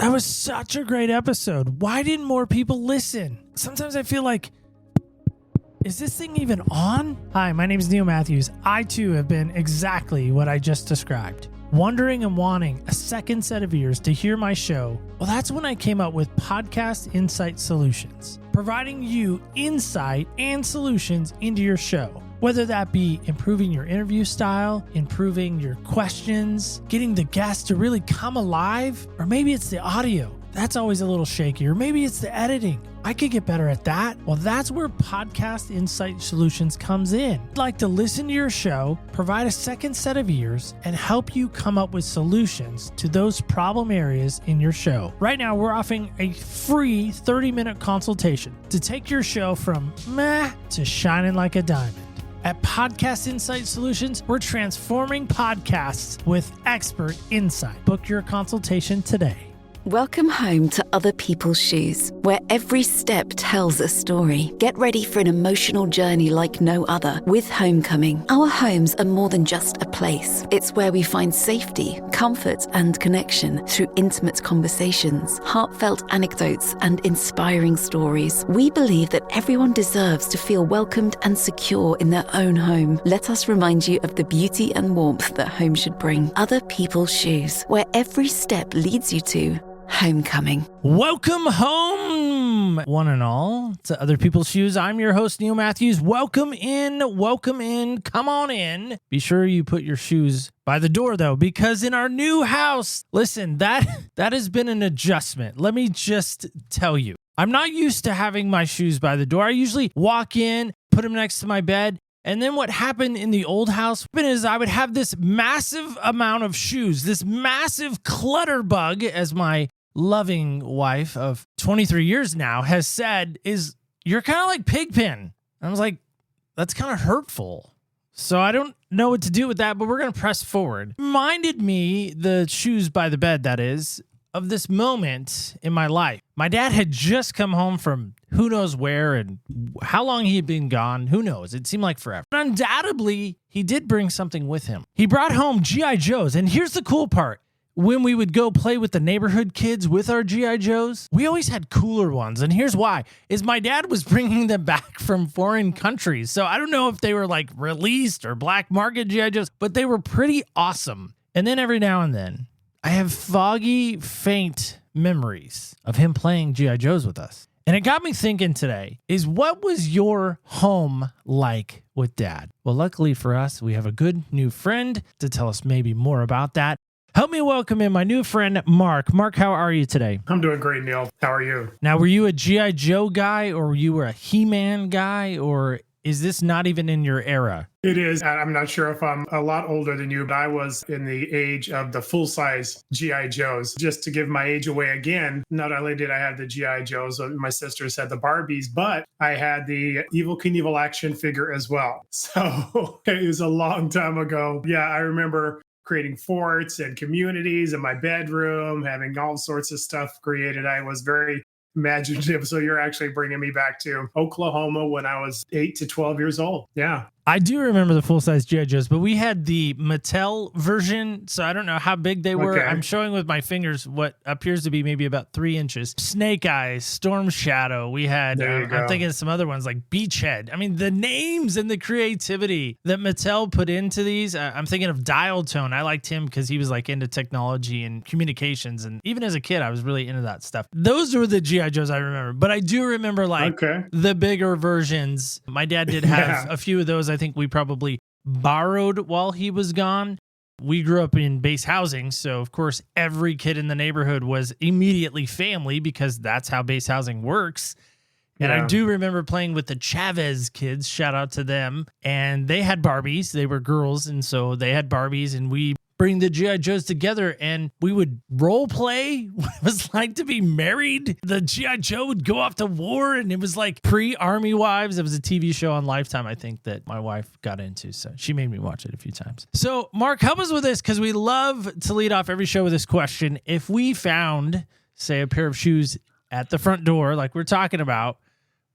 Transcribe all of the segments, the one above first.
That was such a great episode. Why didn't more people listen? Sometimes I feel like, is this thing even on? Hi, my name is Neil Matthews. I too have been exactly what I just described. Wondering and wanting a second set of ears to hear my show. Well, that's when I came up with Podcast Insight Solutions, providing you insight and solutions into your show. Whether that be improving your interview style, improving your questions, getting the guests to really come alive, or maybe it's the audio. That's always a little shaky, or maybe it's the editing. I could get better at that. Well, that's where Podcast Insight Solutions comes in. I'd like to listen to your show, provide a second set of ears, and help you come up with solutions to those problem areas in your show. Right now, we're offering a free 30-minute consultation to take your show from meh to shining like a diamond. At Podcast Insight Solutions, we're transforming podcasts with expert insight. Book your consultation today. Welcome home to Other People's Shoes, where every step tells a story. Get ready for an emotional journey like no other with Homecoming. Our homes are more than just a place. It's where we find safety, comfort, and connection through intimate conversations, heartfelt anecdotes, and inspiring stories. We believe that everyone deserves to feel welcomed and secure in their own home. Let us remind you of the beauty and warmth that home should bring. Other People's Shoes, where every step leads you to Homecoming. Welcome home, one and all, to Other People's Shoes. I'm your host, Neil Matthews. Welcome in, come on in. Be sure you put your shoes by the door, though, because in our new house, listen, that has been an adjustment. Let me just tell you, I'm not used to having my shoes by the door. I usually walk in, put them next to my bed. And then what happened in the old house is I would have this massive amount of shoes, this massive clutter bug, as my loving wife of 23 years now has said, is you're kind of like Pigpen. I was like, that's kind of hurtful. So I don't know what to do with that, but we're going to press forward. Reminded me, the shoes by the bed, that is, of this moment in my life. My dad had just come home from who knows where and how long he had been gone. Who knows? It seemed like forever. But undoubtedly, he did bring something with him. He brought home G.I. Joes. And here's the cool part. When we would go play with the neighborhood kids with our G.I. Joes, we always had cooler ones. And here's why, is my dad was bringing them back from foreign countries. So I don't know if they were like released or black market G.I. Joes, but they were pretty awesome. And then every now and then, I have foggy, faint memories of him playing G.I. Joes with us. And it got me thinking today, is what was your home like with Dad? Well, luckily for us, we have a good new friend to tell us maybe more about that. Help me welcome in my new friend, Mark. Mark, how are you today? I'm doing great, Neil. How are you? Now, were you a G.I. Joe guy, or you were a He-Man guy, or is this not even in your era? It is. I'm not sure if I'm a lot older than you, but I was in the age of the full-size G.I. Joes. Just to give my age away again, not only did I have the G.I. Joes, my sisters had the Barbies, but I had the Evel Knievel action figure as well. So it was a long time ago. Yeah, I remember creating forts and communities in my bedroom, having all sorts of stuff created. I was very imaginative. So you're actually bringing me back to Oklahoma when I was 8 to 12 years old. Yeah. I do remember the full-size G.I. Joes, but we had the Mattel version, so I don't know how big they were. Okay. I'm showing with my fingers what appears to be maybe about 3 inches. Snake Eyes, Storm Shadow. We had, I'm thinking of some other ones like Beachhead. I mean, the names and the creativity that Mattel put into these. I'm thinking of Dial Tone. I liked him because he was like into technology and communications. And even as a kid, I was really into that stuff. Those were the G.I. Joes I remember. But I do remember like the bigger versions. My dad did have a few of those. I think we probably borrowed while he was gone. We grew up in base housing, so of course every kid in the neighborhood was immediately family because that's how base housing works. And I do remember playing with the Chavez kids, shout out to them, and they had Barbies. They were girls, and so they had Barbies, and we bring the G.I. Joes together and we would role play what it was like to be married. The G.I. Joe would go off to war, and it was like pre-Army Wives. It was a TV show on Lifetime, I think, that my wife got into. So she made me watch it a few times. So Mark, help us with this, because we love to lead off every show with this question. If we found, say, a pair of shoes at the front door, like we're talking about,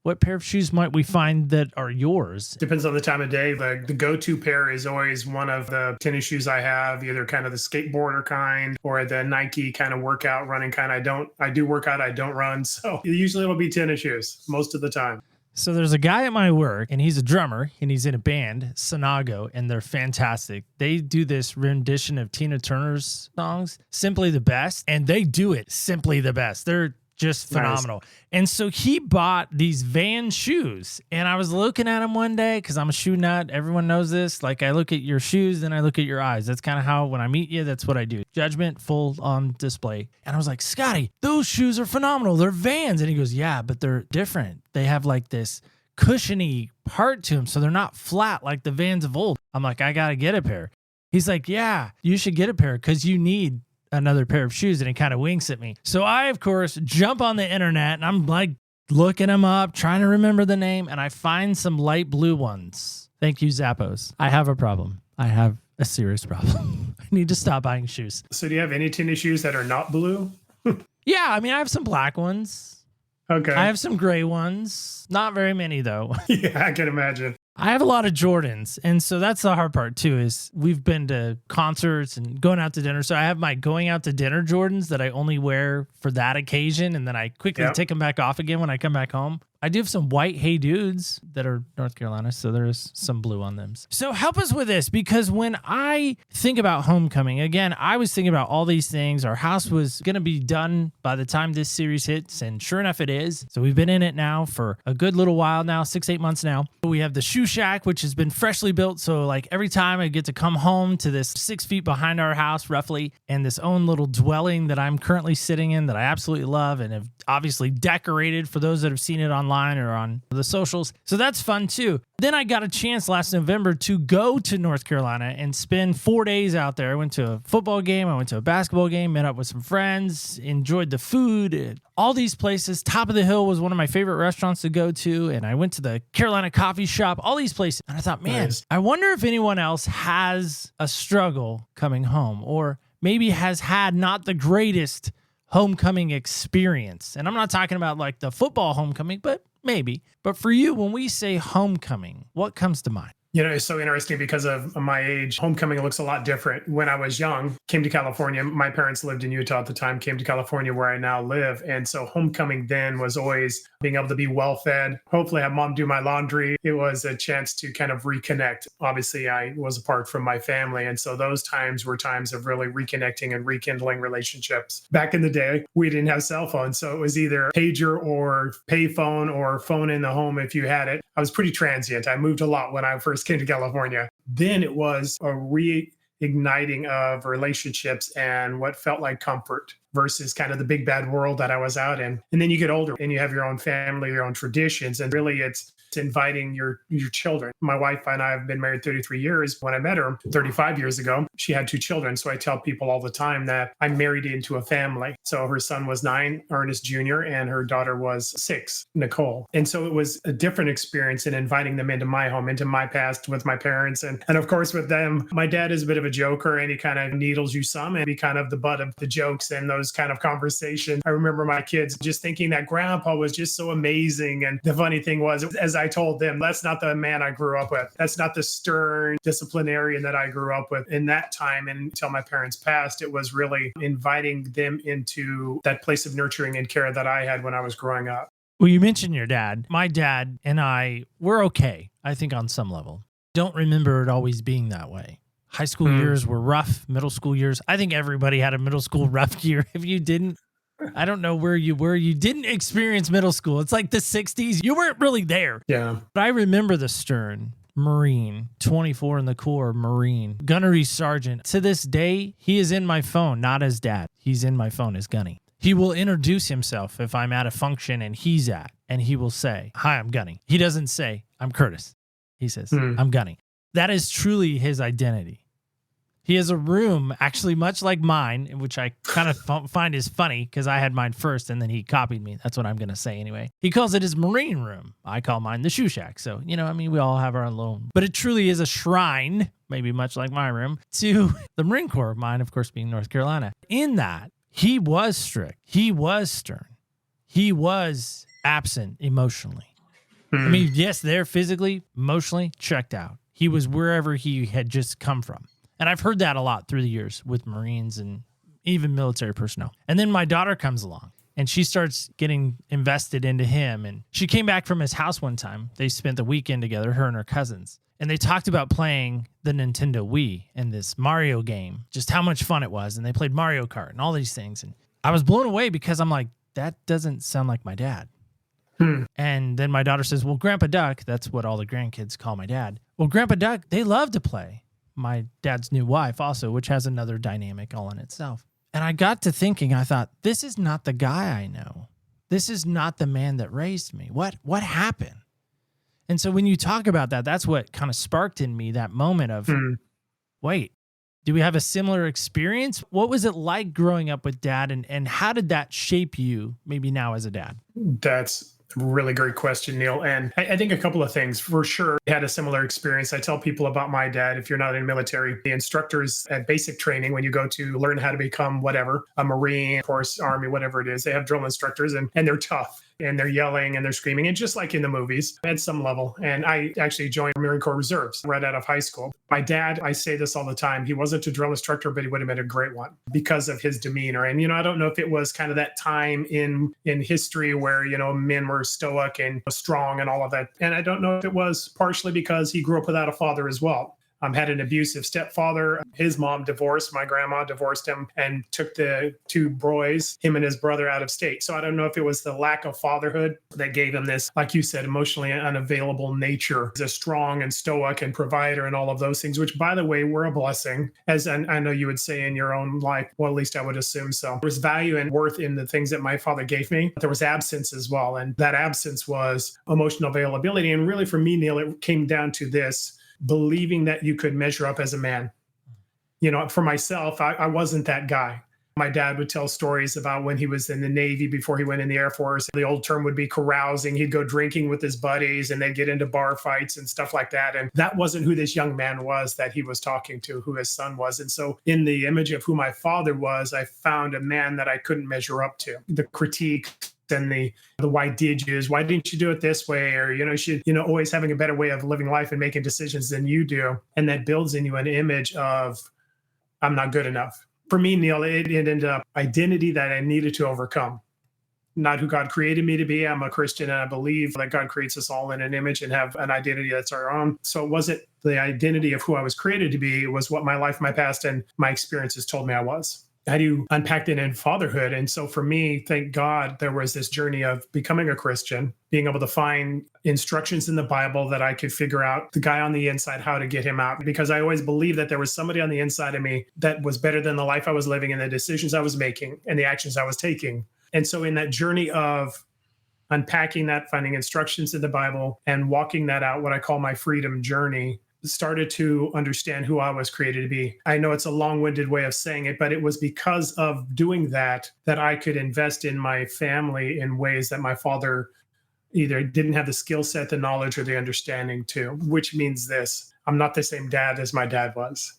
What pair of shoes might we find that are yours? Depends on the time of day. The go-to pair is always one of the tennis shoes I have, either kind of the skateboarder kind or the Nike kind of workout running kind. I do work out, I don't run. So usually it'll be tennis shoes most of the time. So there's a guy at my work, and he's a drummer, and he's in a band, Sonago, and they're fantastic. They do this rendition of Tina Turner's songs, Simply the Best, and they do it simply the best. They're just phenomenal. Nice. And so he bought these Van shoes, and I was looking at them one day because I'm a shoe nut. Everyone knows this. Like, I look at your shoes, then I look at your eyes. That's kind of how, when I meet you, that's what I do. Judgment full on display. And I was like, Scotty, those shoes are phenomenal. They're Vans. And he goes, yeah, but they're different. They have like this cushiony part to them, so they're not flat like the Vans of old. I'm like, I got to get a pair. He's like, yeah, you should get a pair because you need another pair of shoes. And he kind of winks at me. So I, of course, jump on the internet and I'm like looking them up, trying to remember the name. And I find some light blue ones. Thank you, Zappos. I have a problem. I have a serious problem. I need to stop buying shoes. So do you have any tennis shoes that are not blue? Yeah. I mean, I have some black ones. Okay. I have some gray ones. Not very many though. Yeah, I can imagine. I have a lot of Jordans. And so that's the hard part too, is we've been to concerts and going out to dinner. So I have my going out to dinner Jordans that I only wear for that occasion. And then I quickly take them back off again when I come back home. I do have some white Hey Dudes that are North Carolina, so there's some blue on them. So help us with this, because when I think about homecoming, again, I was thinking about all these things. Our house was going to be done by the time this series hits, and sure enough, it is. So we've been in it now for a good little while now, 6-8 months now. We have the shoe shack, which has been freshly built. So like every time I get to come home to this 6 feet behind our house, roughly, and this own little dwelling that I'm currently sitting in that I absolutely love and have obviously decorated for those that have seen it online or on the socials. So that's fun too. Then I got a chance last November to go to North Carolina and spend 4 days out there. I went to a football game. I went to a basketball game, met up with some friends, enjoyed the food, all these places. Top of the Hill was one of my favorite restaurants to go to. And I went to the Carolina Coffee Shop, all these places. And I thought, man, I wonder if anyone else has a struggle coming home, or maybe has had not the greatest homecoming experience. And I'm not talking about like the football homecoming, but maybe. But for you, when we say homecoming, what comes to mind? You know, it's so interesting because of my age. Homecoming looks a lot different. When I was young, came to California. My parents lived in Utah at the time, came to California where I now live. And so homecoming then was always being able to be well fed, hopefully have mom do my laundry. It was a chance to kind of reconnect. Obviously, I was apart from my family. And so those times were times of really reconnecting and rekindling relationships. Back in the day, we didn't have cell phones. So it was either pager or payphone or phone in the home if you had it. I was pretty transient. I moved a lot when I first came to California. Then it was a reigniting of relationships and what felt like comfort versus kind of the big bad world that I was out in. And then you get older and you have your own family, your own traditions. And really it's inviting your children. My wife and I have been married 33 years. When I met her 35 years ago, she had 2 children. So I tell people all the time that I'm married into a family. So her son was 9, Ernest Jr., and her daughter was 6, Nicole. And so it was a different experience in inviting them into my home, into my past with my parents. And of course with them, my dad is a bit of a joker and he kind of needles you some and be kind of the butt of the jokes and those kind of conversations. I remember my kids just thinking that grandpa was just so amazing. And the funny thing was, as I told them, that's not the man I grew up with. That's not the stern disciplinarian that I grew up with in that time. And until my parents passed, it was really inviting them into that place of nurturing and care that I had when I was growing up. Well, you mentioned your dad. My dad and I were okay, I think, on some level. Don't remember it always being that way. High school years were rough. Middle school years, I think everybody had a middle school rough year. If you didn't, I don't know where you were. You didn't experience middle school. It's like the 60s. You weren't really there. Yeah. But I remember the stern Marine, 24 in the Corps Marine, gunnery sergeant. To this day, he is in my phone, not as dad. He's in my phone as Gunny. He will introduce himself if I'm at a function and he's at, and he will say, "Hi, I'm Gunny." He doesn't say, "I'm Curtis." He says, "I'm Gunny." That is truly his identity. He has a room, actually much like mine, which I kind of find is funny because I had mine first and then he copied me. That's what I'm going to say anyway. He calls it his Marine room. I call mine the shoe shack. So, you know, I mean, we all have our own. But it truly is a shrine, maybe much like my room, to the Marine Corps, mine, of course, being North Carolina. In that, he was strict. He was stern. He was absent emotionally. I mean, yes, they're physically, emotionally checked out. He was wherever he had just come from. And I've heard that a lot through the years with Marines and even military personnel. And then my daughter comes along and she starts getting invested into him. And she came back from his house one time. They spent the weekend together, her and her cousins. And they talked about playing the Nintendo Wii and this Mario game, just how much fun it was. And they played Mario Kart and all these things. And I was blown away because I'm like, that doesn't sound like my dad. And then my daughter says, well, Grandpa Duck, that's what all the grandkids call my dad. Well, Grandpa Duck, they love to play my dad's new wife also, which has another dynamic all in itself. And I got to thinking, I thought, this is not the guy I know. This is not the man that raised me. What happened? And so when you talk about that, that's what kind of sparked in me that moment of, wait, do we have a similar experience? What was it like growing up with dad, and how did that shape you maybe now as a dad? That's a really great question, Neil. And I think a couple of things. For sure, I had a similar experience. I tell people about my dad, if you're not in the military, the instructors at basic training, when you go to learn how to become whatever, a Marine, of course, Army, whatever it is, they have drill instructors and they're tough. And they're yelling and they're screaming, and just like in the movies at some level. And I actually joined Marine Corps Reserves right out of high school. My dad, I say this all the time, he wasn't a drill instructor, but he would have been a great one because of his demeanor. And, I don't know if it was kind of that time in history where, men were stoic and strong and all of that. And I don't know if it was partially because he grew up without a father as well. Had an abusive stepfather. His mom divorced. My grandma divorced him and took the two boys, him and his brother, out of state. So I don't know if it was the lack of fatherhood that gave him this, like you said, emotionally unavailable nature. He's a strong and stoic and provider and all of those things, which, by the way, were a blessing, as I know you would say in your own life. Well, at least I would assume so. There was value and worth in the things that my father gave me. There was absence as well. And that absence was emotional availability. And really, for me, Neil, it came down to this: believing that you could measure up as a man. For myself, I wasn't that guy. My dad would tell stories about when he was in the Navy before he went in the Air Force. The old term would be carousing. He'd go drinking with his buddies and they'd get into bar fights and stuff like that. And that wasn't who this young man was that he was talking to, who his son was. And so in the image of who my father was, I found a man that I couldn't measure up to. The critique and the why didn't you do it this way? Or, always having a better way of living life and making decisions than you do. And that builds in you an image of, I'm not good enough. For me, Neil, it ended up identity that I needed to overcome. Not who God created me to be. I'm a Christian and I believe that God creates us all in an image and have an identity that's our own. So it wasn't the identity of who I was created to be. It was what my life, my past, and my experiences told me I was. How do you unpack that in fatherhood? And so for me, thank God, there was this journey of becoming a Christian, being able to find instructions in the Bible that I could figure out the guy on the inside, how to get him out. Because I always believed that there was somebody on the inside of me that was better than the life I was living and the decisions I was making and the actions I was taking. And so in that journey of unpacking that, finding instructions in the Bible and walking that out, what I call my freedom journey, started to understand who I was created to be. I know it's a long-winded way of saying it, but it was because of doing that I could invest in my family in ways that my father either didn't have the skill set, the knowledge, or the understanding to, which means this: I'm not the same dad as my dad was.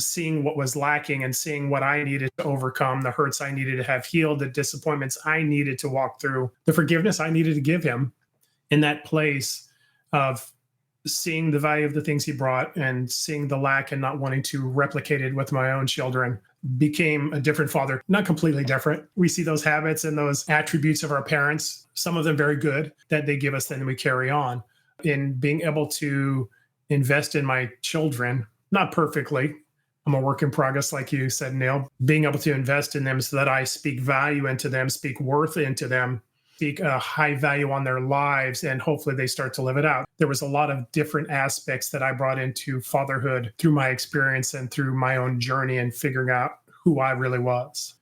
Seeing what was lacking and seeing what I needed to overcome, the hurts I needed to have healed, the disappointments I needed to walk through, the forgiveness I needed to give him, in that place of seeing the value of the things he brought and seeing the lack and not wanting to replicate it with my own children, became a different father. Not completely different. We see those habits and those attributes of our parents, some of them very good, that they give us, then we carry on. In being able to invest in my children, not perfectly, I'm a work in progress, like you said, Neil, being able to invest in them so that I speak value into them, speak worth into them, speak a high value on their lives, and hopefully they start to live it out. There was a lot of different aspects that I brought into fatherhood through my experience and through my own journey and figuring out who I really was.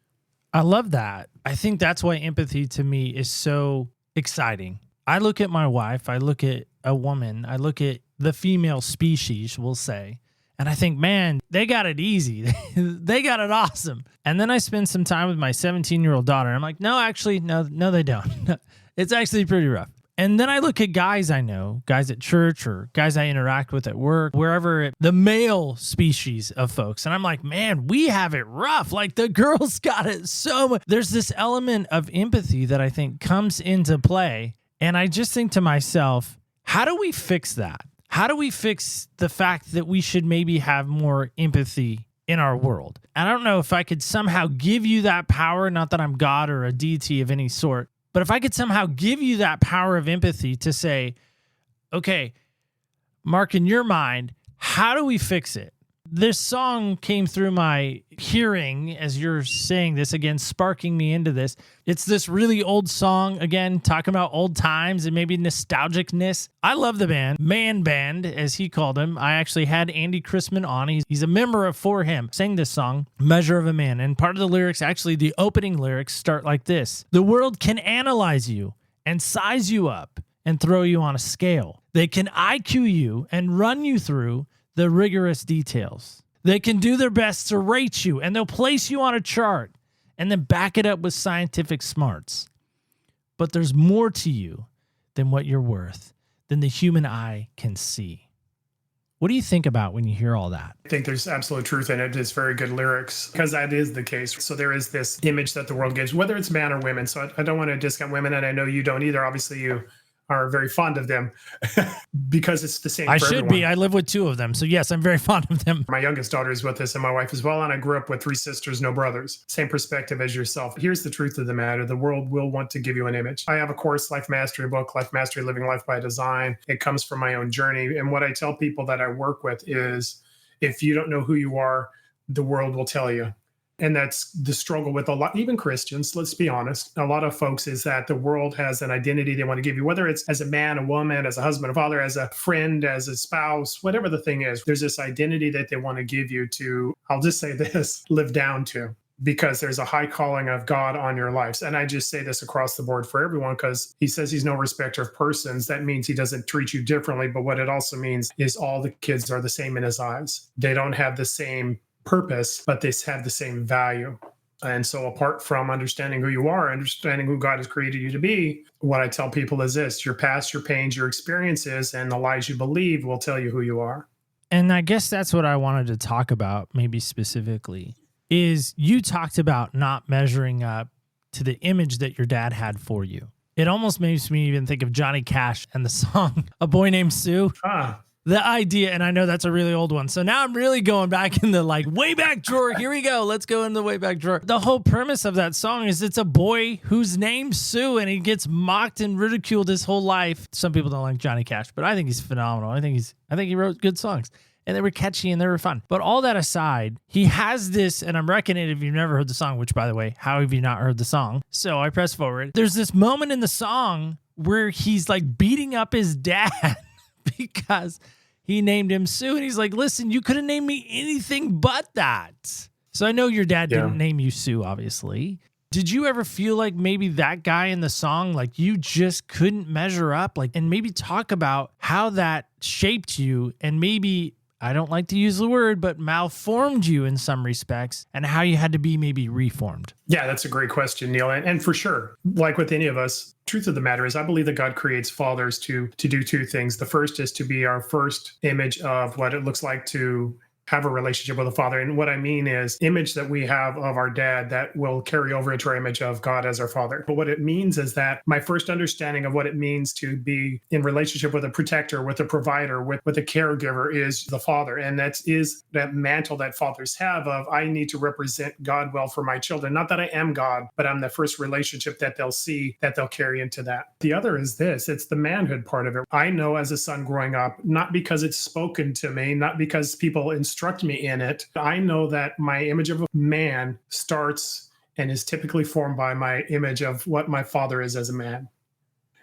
I love that. I think that's why empathy to me is so exciting. I look at my wife, I look at a woman, I look at the female species, we'll say, and I think, man, they got it easy. They got it awesome. And then I spend some time with my 17-year-old daughter. I'm like, no, actually, no, they don't. It's actually pretty rough. And then I look at guys I know, guys at church or guys I interact with at work, wherever, the male species of folks. And I'm like, man, we have it rough. Like the girls got it so much. There's this element of empathy that I think comes into play. And I just think to myself, How do we fix that? How do we fix the fact that we should maybe have more empathy in our world? And I don't know if I could somehow give you that power, not that I'm God or a deity of any sort, but if I could somehow give you that power of empathy to say, okay, Mark, in your mind, how do we fix it? This song came through my hearing as you're saying this, again, sparking me into this. It's this really old song, again, talking about old times and maybe nostalgicness. I love the band, Man Band, as he called him. I actually had Andy Chrisman on. He's a member of For Him, sang this song, Measure of a Man. And part of the lyrics, actually the opening lyrics, start like this. The world can analyze you and size you up and throw you on a scale. They can IQ you and run you through the rigorous details. They can do their best to rate you, and they'll place you on a chart and then back it up with scientific smarts. But there's more to you than what you're worth, than the human eye can see. What do you think about when you hear all that? I think there's absolute truth in it. It's very good lyrics because that is the case. So there is this image that the world gives, whether it's man or women. So I don't want to discount women, and I know you don't either. Obviously, you are very fond of them because it's the same. I for should everyone. be. I live with two of them. So yes, I'm very fond of them. My youngest daughter is with us and my wife as well. And I grew up with 3 sisters, no brothers. Same perspective as yourself. Here's the truth of the matter. The world will want to give you an image. I have a course, Life Mastery book, Life Mastery, Living Life by Design. It comes from my own journey. And what I tell people that I work with is if you don't know who you are, the world will tell you. And that's the struggle with a lot, even Christians, let's be honest. A lot of folks is that the world has an identity they want to give you, whether it's as a man, a woman, as a husband, a father, as a friend, as a spouse, whatever the thing is. There's this identity that they want to give you to, I'll just say this, live down to, because there's a high calling of God on your lives. And I just say this across the board for everyone because he says he's no respecter of persons. That means he doesn't treat you differently. But what it also means is all the kids are the same in his eyes. They don't have the same purpose, but they have the same value. And so apart from understanding who you are, understanding who God has created you to be, what I tell people is this: your past, your pains, your experiences, and the lies you believe will tell you who you are. And I guess that's what I wanted to talk about, maybe specifically, is you talked about not measuring up to the image that your dad had for you. It almost makes me even think of Johnny Cash and the song A Boy Named Sue. The idea, and I know that's a really old one. So now I'm really going back in the way back drawer. Here we go. Let's go in the way back drawer. The whole premise of that song is it's a boy whose name's Sue, and he gets mocked and ridiculed his whole life. Some people don't like Johnny Cash, but I think he's phenomenal. I think he wrote good songs, and they were catchy and they were fun. But all that aside, he has this, and I'm wrecking it if you've never heard the song, which, by the way, how have you not heard the song? So I press forward. There's this moment in the song where he's beating up his dad because he named him Sue, and he's like, listen, you could have named me anything but that. So I know your dad didn't name you Sue, obviously. Did you ever feel like maybe that guy in the song, you just couldn't measure up? And maybe talk about how that shaped you and maybe, I don't like to use the word, but malformed you in some respects, and how you had to be maybe reformed? Yeah, that's a great question, Neil. And for sure, like with any of us, truth of the matter is I believe that God creates fathers to do 2 things. The first is to be our first image of what it looks like to have a relationship with a father. And what I mean is image that we have of our dad that will carry over into our image of God as our father. But what it means is that my first understanding of what it means to be in relationship with a protector, with a provider, with a caregiver is the father. And that is that mantle that fathers have of, I need to represent God well for my children. Not that I am God, but I'm the first relationship that they'll see, that they'll carry into that. The other is this, it's the manhood part of it. I know as a son growing up, not because it's spoken to me, not because people instruct me in it. I know that my image of a man starts and is typically formed by my image of what my father is as a man.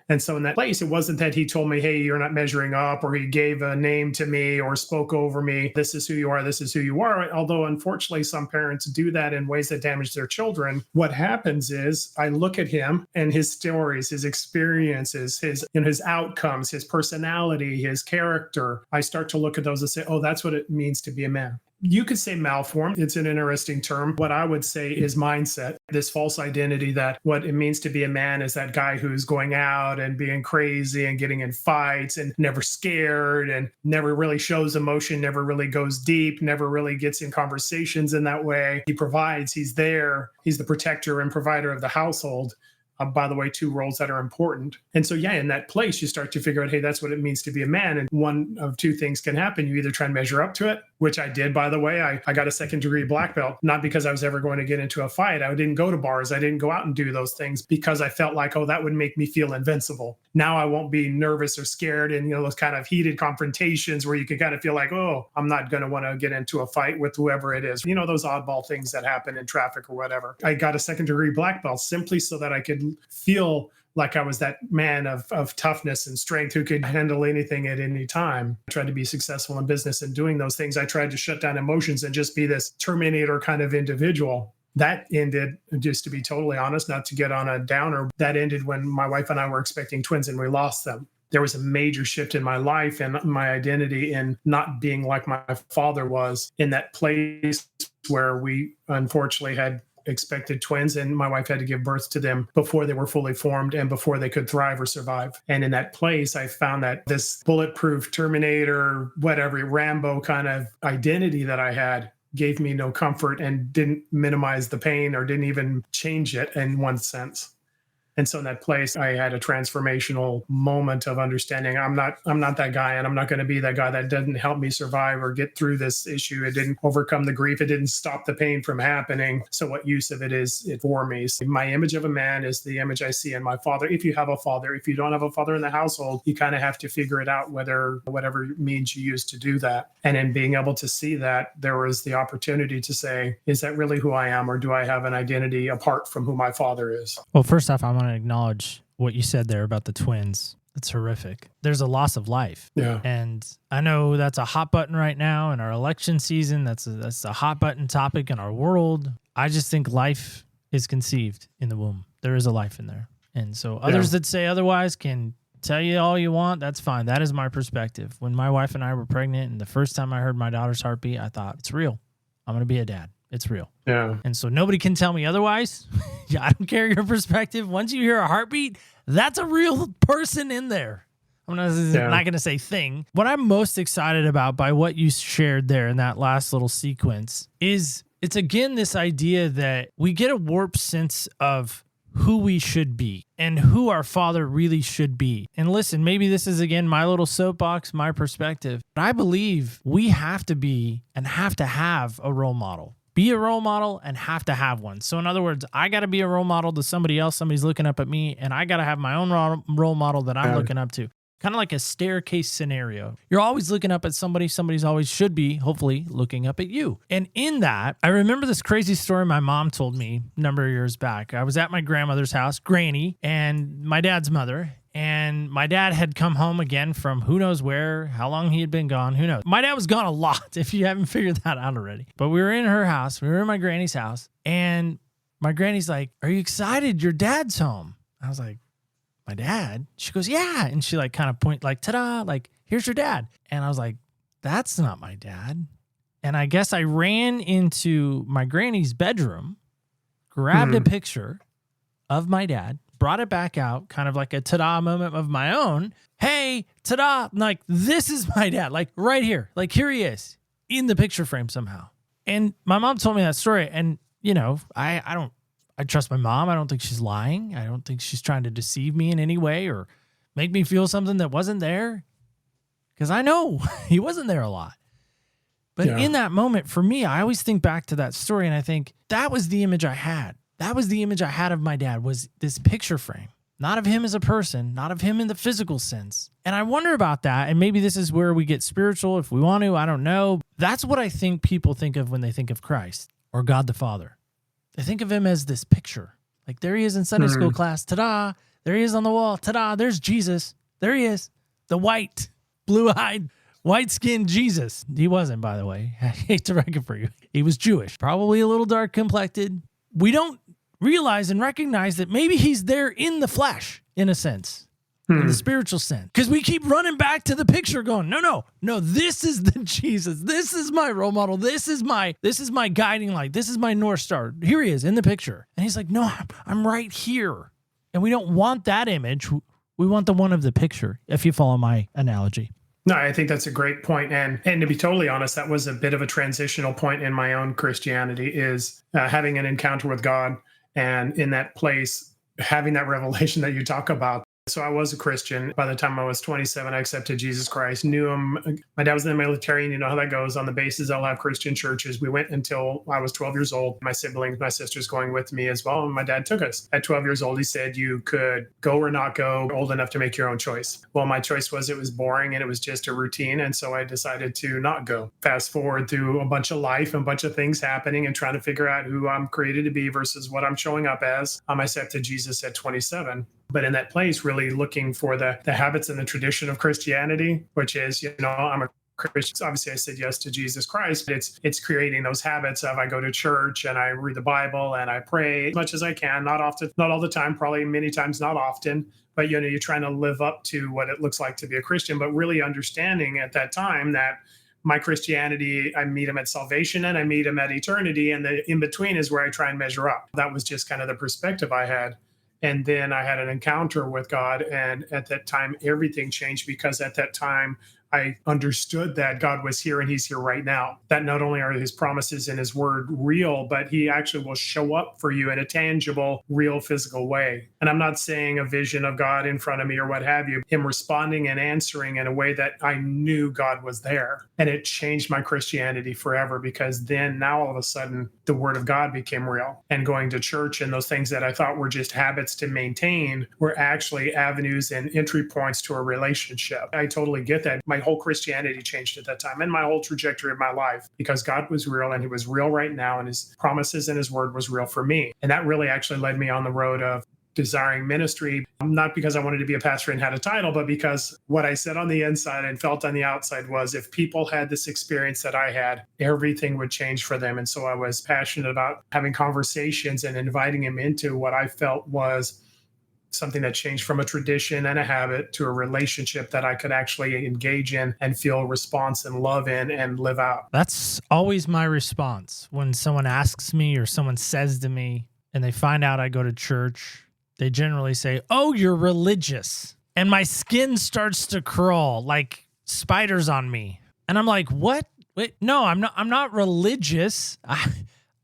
And so in that place, it wasn't that he told me, hey, you're not measuring up, or he gave a name to me or spoke over me. This is who you are. This is who you are. Although, unfortunately, some parents do that in ways that damage their children. What happens is I look at him and his stories, his experiences, his outcomes, his personality, his character. I start to look at those and say, oh, that's what it means to be a man. You could say malformed. It's an interesting term. What I would say is mindset, this false identity that what it means to be a man is that guy who's going out and being crazy and getting in fights and never scared and never really shows emotion, never really goes deep, never really gets in conversations in that way. He provides, he's there, he's the protector and provider of the household. by the way, two roles that are important. And so, yeah, in that place, you start to figure out, hey, that's what it means to be a man. And one of two things can happen. You either try and measure up to it, which I did, by the way. I got a second-degree black belt, not because I was ever going to get into a fight. I didn't go to bars. I didn't go out and do those things because I felt like, oh, that would make me feel invincible. Now I won't be nervous or scared in, those kind of heated confrontations where you can kind of feel like, oh, I'm not going to want to get into a fight with whoever it is. Those oddball things that happen in traffic or whatever. I got a second-degree black belt simply so that I could feel like I was that man of toughness and strength who could handle anything at any time. I tried to be successful in business and doing those things. I tried to shut down emotions and just be this Terminator kind of individual. That ended, just to be totally honest, not to get on a downer, that ended when my wife and I were expecting twins and we lost them. There was a major shift in my life and my identity in not being like my father was in that place where we unfortunately had expected twins and my wife had to give birth to them before they were fully formed and before they could thrive or survive. And in that place, I found that this bulletproof Terminator, whatever, Rambo kind of identity that I had gave me no comfort and didn't minimize the pain or didn't even change it in one sense. And so in that place, I had a transformational moment of understanding I'm not that guy, and I'm not going to be that guy that doesn't help me survive or get through this issue. It didn't overcome the grief. It didn't stop the pain from happening. So what use of it is it for me? So my image of a man is the image I see in my father. If you have a father, if you don't have a father in the household, you kind of have to figure it out, whatever means you use to do that. And in being able to see that, there was the opportunity to say, is that really who I am? Or do I have an identity apart from who my father is? Well, first off, I want to acknowledge what you said there about the twins. It's horrific. There's a loss of life. Yeah. And I know that's a hot button right now in our election season. That's a hot button topic in our world. I just think life is conceived in the womb. There is a life in there. And so others that say otherwise can tell you all you want. That's fine. That is my perspective. When my wife and I were pregnant and the first time I heard my daughter's heartbeat, I thought, it's real. I'm going to be a dad. It's real. Yeah. And so nobody can tell me otherwise. I don't care your perspective. Once you hear a heartbeat, that's a real person in there. I'm not going to say thing. What I'm most excited about by what you shared there in that last little sequence is it's again this idea that we get a warped sense of who we should be and who our father really should be. And listen, maybe this is again my little soapbox, my perspective, but I believe we have to be and have to have a role model. Be a role model and have to have one. So in other words, I got to be a role model to somebody else. Somebody's looking up at me, and I got to have my own role model that I'm looking up to. Kind of like a staircase scenario. You're always looking up at somebody. Somebody's always should be, hopefully, looking up at you. And in that, I remember this crazy story my mom told me a number of years back. I was at my grandmother's house, Granny, and my dad's mother. And my dad had come home again from who knows where, how long he had been gone, who knows. My dad was gone a lot, if you haven't figured that out already. But we were in her house. We were in my granny's house. And my granny's like, are you excited? Your dad's home. I was like, my dad? She goes, yeah. And she kind of point ta-da, here's your dad. And I was like, that's not my dad. And I guess I ran into my granny's bedroom, grabbed a picture of my dad, brought it back out, kind of like a ta-da moment of my own. Hey, ta-da, this is my dad, right here. Here he is in the picture frame somehow. And my mom told me that story. And, I trust my mom. I don't think she's lying. I don't think she's trying to deceive me in any way or make me feel something that wasn't there. Because I know he wasn't there a lot. But in that moment, for me, I always think back to that story and I think that was the image I had. That was the image I had of my dad, was this picture frame. Not of him as a person, not of him in the physical sense. And I wonder about that. And maybe this is where we get spiritual if we want to. I don't know. That's what I think people think of when they think of Christ or God the Father. They think of him as this picture. There he is in Sunday school class. Ta-da. There he is on the wall. Ta-da. There's Jesus. There he is. The white, blue-eyed, white-skinned Jesus. He wasn't, by the way. I hate to wreck it for you. He was Jewish. Probably a little dark-complected. We don't realize and recognize that maybe he's there in the flesh, in a sense. In the spiritual sense. Because we keep running back to the picture going, no, this is the Jesus. This is my role model. This is my guiding light. This is my North Star. Here he is in the picture. And he's like, no, I'm right here. And we don't want that image. We want the one of the picture, if you follow my analogy. No, I think that's a great point. And to be totally honest, that was a bit of a transitional point in my own Christianity, is having an encounter with God. And in that place, having that revelation that you talk about. So I was a Christian. By the time I was 27, I accepted Jesus Christ, knew him. My dad was in the military, and you know how that goes. On the bases, I'll have Christian churches. We went until I was 12 years old. My siblings, my sisters going with me as well. And my dad took us. At 12 years old, he said, you could go or not go, old enough to make your own choice. Well, my choice was it was boring and it was just a routine. And so I decided to not go. Fast forward through a bunch of life and a bunch of things happening and trying to figure out who I'm created to be versus what I'm showing up as. I accepted Jesus at 27. But in that place, really looking for the habits and the tradition of Christianity, which is, I'm a Christian. Obviously, I said yes to Jesus Christ. But it's creating those habits of I go to church and I read the Bible and I pray as much as I can, not often, not all the time, probably many times, not often. But, you're trying to live up to what it looks like to be a Christian, but really understanding at that time that my Christianity, I meet him at salvation and I meet him at eternity. And the in between is where I try and measure up. That was just kind of the perspective I had. And then I had an encounter with God. And at that time, everything changed because at that time, I understood that God was here and he's here right now. That not only are his promises and his word real, but he actually will show up for you in a tangible, real physical way. And I'm not saying a vision of God in front of me or what have you, him responding and answering in a way that I knew God was there. And it changed my Christianity forever because then now all of a sudden the word of God became real. And going to church and those things that I thought were just habits to maintain were actually avenues and entry points to a relationship. I totally get that. My whole Christianity changed at that time and my whole trajectory of my life because God was real and he was real right now and his promises and his word was real for me. And that really actually led me on the road of desiring ministry, not because I wanted to be a pastor and had a title, but because what I said on the inside and felt on the outside was if people had this experience that I had, everything would change for them. And so I was passionate about having conversations and inviting them into what I felt was something that changed from a tradition and a habit to a relationship that I could actually engage in and feel response and love in and live out. That's always my response when someone asks me or someone says to me and they find out I go to church. They generally say, "Oh, you're religious." And my skin starts to crawl like spiders on me. And I'm like, "What? Wait, no, I'm not religious.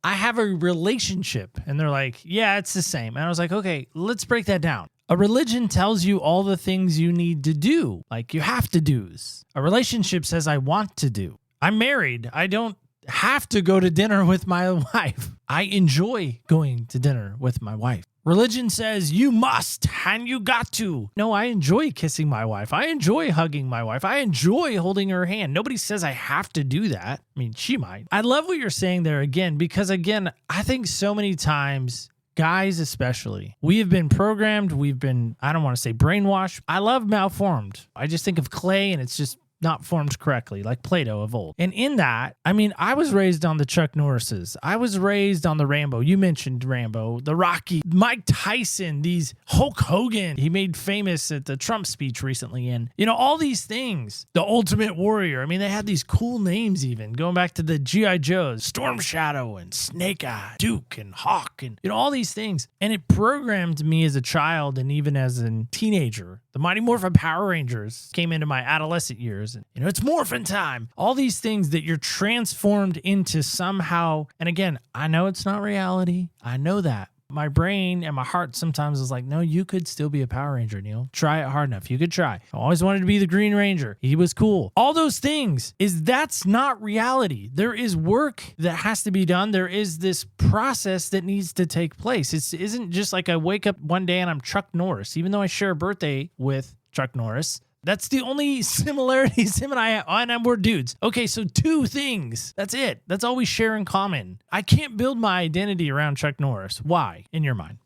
I have a relationship." And they're like, "Yeah, it's the same." And I was like, "Okay, let's break that down. A religion tells you all the things you need to do, like you have to do's. A relationship says I want to do. I'm married. I don't have to go to dinner with my wife. I enjoy going to dinner with my wife. Religion says you must and you got to. No, I enjoy kissing my wife. I enjoy hugging my wife. I enjoy holding her hand. Nobody says I have to do that. I mean, she might. I love what you're saying there again, because again, I think so many times, guys especially, we have been programmed. We've been, I don't want to say brainwashed. I love malformed. I just think of clay and it's just not formed correctly, like Play-Doh of old. And in that, I mean, I was raised on the Chuck Norrises. I was raised on the Rambo. You mentioned Rambo, the Rocky, Mike Tyson, these Hulk Hogan. He made famous at the Trump speech recently. And, all these things, the Ultimate Warrior. I mean, they had these cool names even, going back to the G.I. Joes, Storm Shadow and Snake Eye, Duke and Hawk, and, all these things. And it programmed me as a child and even as a teenager. The Mighty Morphin Power Rangers came into my adolescent years. And, it's morphin' time. All these things that you're transformed into somehow. And again, I know it's not reality. I know that. My brain and my heart sometimes is like, no, you could still be a Power Ranger, Neil. Try it hard enough. You could try. I always wanted to be the Green Ranger. He was cool. All those things that's not reality. There is work that has to be done. There is this process that needs to take place. It isn't just like I wake up one day and I'm Chuck Norris, even though I share a birthday with Chuck Norris. That's the only similarities him and I have. And we're dudes. Okay, so 2 things. That's it. That's all we share in common. I can't build my identity around Chuck Norris. Why, in your mind?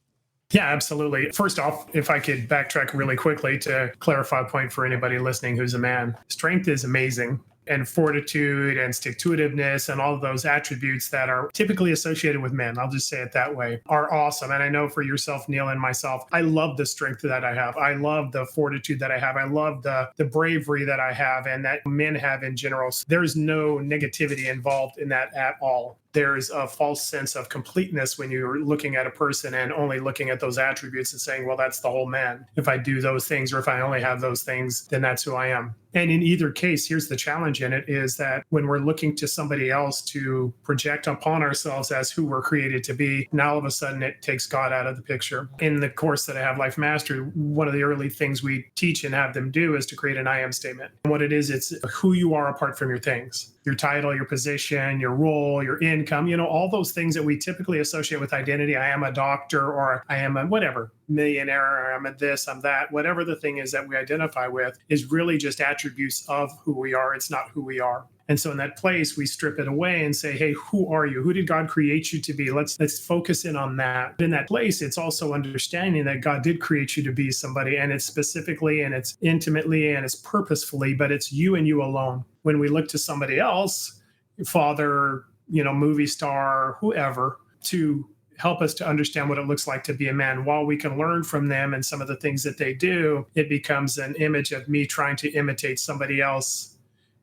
Yeah, absolutely. First off, if I could backtrack really quickly to clarify a point for anybody listening who's a man, strength is amazing. And fortitude and stick-to-itiveness and all of those attributes that are typically associated with men, I'll just say it that way, are awesome. And I know for yourself, Neil, and myself, I love the strength that I have. I love the fortitude that I have. I love the bravery that I have and that men have in general. There's no negativity involved in that at all. there's a false sense of completeness when you're looking at a person and only looking at those attributes and saying, well, that's the whole man. If I do those things, or if I only have those things, then that's who I am. And in either case, here's the challenge in it, is that when we're looking to somebody else to project upon ourselves as who we're created to be, now all of a sudden it takes God out of the picture. In the course that I have, Life Mastery, one of the early things we teach and have them do is to create an I am statement. And what it is, it's who you are apart from your things, your title, your position, your role, your income, all those things that we typically associate with identity. I am a doctor, or I am a whatever, millionaire, or I'm a this, I'm that, whatever the thing is that we identify with is really just attributes of who we are. It's not who we are. And so in that place, we strip it away and say, hey, who are you? Who did God create you to be? Let's focus in on that. In that place, it's also understanding that God did create you to be somebody, and it's specifically, and it's intimately, and it's purposefully, but it's you and you alone. When we look to somebody else, father, movie star, whoever, to help us to understand what it looks like to be a man, while we can learn from them and some of the things that they do, it becomes an image of me trying to imitate somebody else.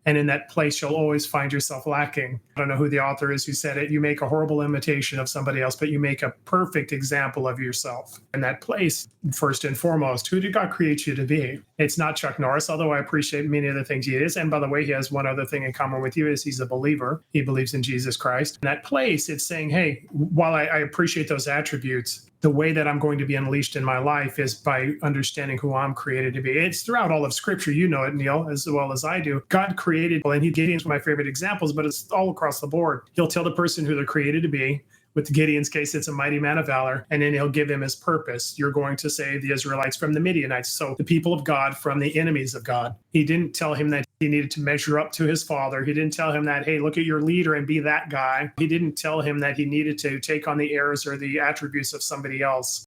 And in that place, you'll always find yourself lacking. I don't know who the author is who said it. You make a horrible imitation of somebody else, but you make a perfect example of yourself. In that place, first and foremost, who did God create you to be? It's not Chuck Norris, although I appreciate many of the things he is. And by the way, he has one other thing in common with you, is he's a believer. He believes in Jesus Christ. In that place, it's saying, hey, while I appreciate those attributes, the way that I'm going to be unleashed in my life is by understanding who I'm created to be. It's throughout all of Scripture. You know it, Neil, as well as I do. God created, and Gideon's one of my favorite examples, but it's all across the board. He'll tell the person who they're created to be. With Gideon's case, it's a mighty man of valor. And then he'll give him his purpose. You're going to save the Israelites from the Midianites. So the people of God from the enemies of God. He didn't tell him that he needed to measure up to his father. He didn't tell him that, hey, look at your leader and be that guy. He didn't tell him that he needed to take on the errors or the attributes of somebody else.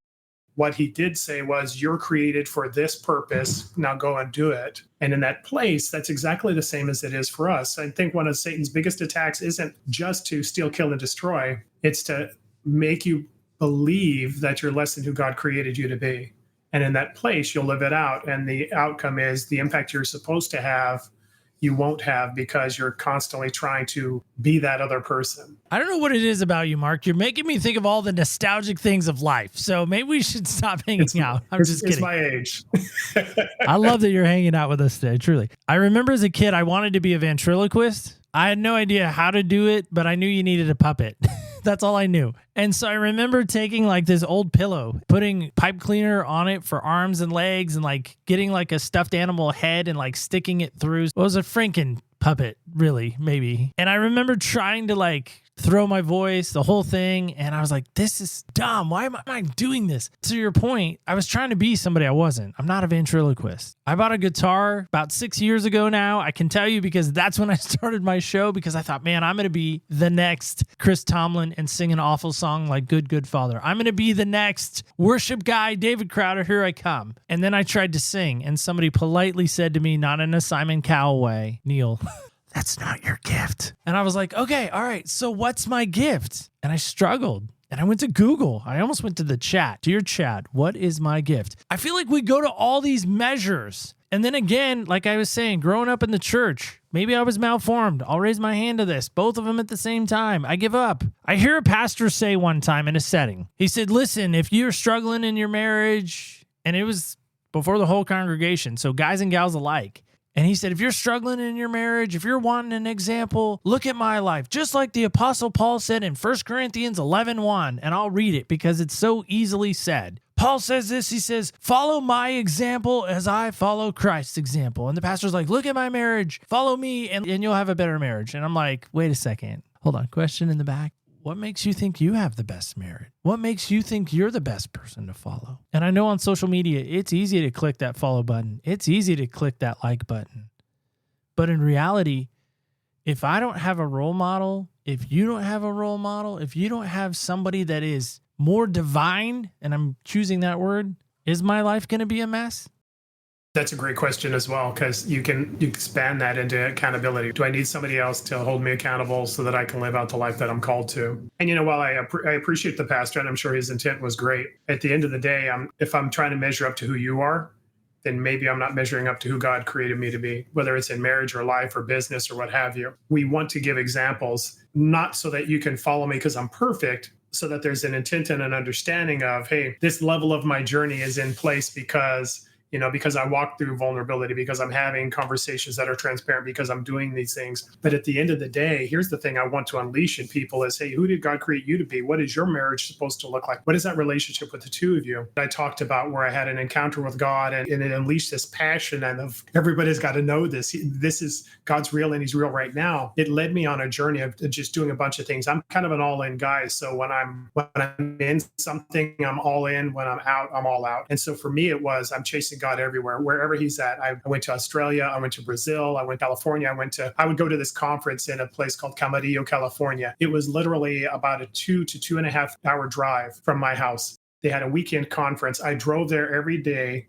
What he did say was, you're created for this purpose. Now go and do it. And in that place, that's exactly the same as it is for us. I think one of Satan's biggest attacks isn't just to steal, kill, and destroy. It's to make you believe that you're less than who God created you to be. And in that place, you'll live it out. And the outcome is the impact you're supposed to have, you won't have, because you're constantly trying to be that other person. I don't know what it is about you, Mark. You're making me think of all the nostalgic things of life. So maybe we should stop hanging out. I'm just kidding. It's my age. I love that you're hanging out with us today, truly. I remember as a kid, I wanted to be a ventriloquist. I had no idea how to do it, but I knew you needed a puppet. That's all I knew. And so I remember taking like this old pillow, putting pipe cleaner on it for arms and legs, and like getting like a stuffed animal head and like sticking it through. It was a Franken puppet, really, maybe. And I remember trying to like throw my voice, the whole thing. And I was like, this is dumb. Why am I doing this? To your point, I was trying to be somebody I wasn't. I'm not a ventriloquist. I bought a guitar about 6 years ago now. I can tell you because that's when I started my show, because I thought, man, I'm going to be the next Chris Tomlin and sing an awful song like Good, Good Father. I'm going to be the next worship guy, David Crowder, here I come. And then I tried to sing, and somebody politely said to me, not in a Simon Cowell way, Neil, that's not your gift. And I was like, okay, all right, so what's my gift? And I struggled. And I went to Google. I almost went to the chat. Dear chat, what is my gift? I feel like we go to all these measures. And then again, like I was saying, growing up in the church, maybe I was malformed. I'll raise my hand to this. Both of them at the same time. I give up. I hear a pastor say one time in a setting, he said, listen, if you're struggling in your marriage, and it was before the whole congregation, so guys and gals alike, and he said, if you're struggling in your marriage, if you're wanting an example, look at my life. Just like the Apostle Paul said in 1 Corinthians 11:1, and I'll read it because it's so easily said. Paul says this, he says, follow my example as I follow Christ's example. And the pastor's like, look at my marriage, follow me, and you'll have a better marriage. And I'm like, wait a second. Hold on, question in the back. What makes you think you have the best marriage? What makes you think you're the best person to follow? And I know on social media, it's easy to click that follow button. It's easy to click that like button. But in reality, if I don't have a role model, if you don't have a role model, if you don't have somebody that is more divine, and I'm choosing that word, is my life going to be a mess? That's a great question as well, because you can expand that into accountability. Do I need somebody else to hold me accountable so that I can live out the life that I'm called to? And, while I appreciate the pastor, and I'm sure his intent was great, at the end of the day, if I'm trying to measure up to who you are, then maybe I'm not measuring up to who God created me to be, whether it's in marriage or life or business or what have you. We want to give examples. not so that you can follow me because I'm perfect, so that there's an intent and an understanding of, hey, this level of my journey is in place because because I walk through vulnerability, because I'm having conversations that are transparent, because I'm doing these things. But at the end of the day, here's the thing I want to unleash in people is, hey, who did God create you to be? What is your marriage supposed to look like? What is that relationship with the two of you? I talked about where I had an encounter with God and it unleashed this passion and of everybody's got to know this. This is God's real and he's real right now. It led me on a journey of just doing a bunch of things. I'm kind of an all-in guy. So when I'm in something, I'm all in. When I'm out, I'm all out. And so for me, it was, I'm chasing God everywhere, wherever he's at. I went to Australia, I went to Brazil, I went to California, I would go to this conference in a place called Camarillo, California. It was literally about a 2 to 2.5 hour drive from my house. They had a weekend conference. I drove there every day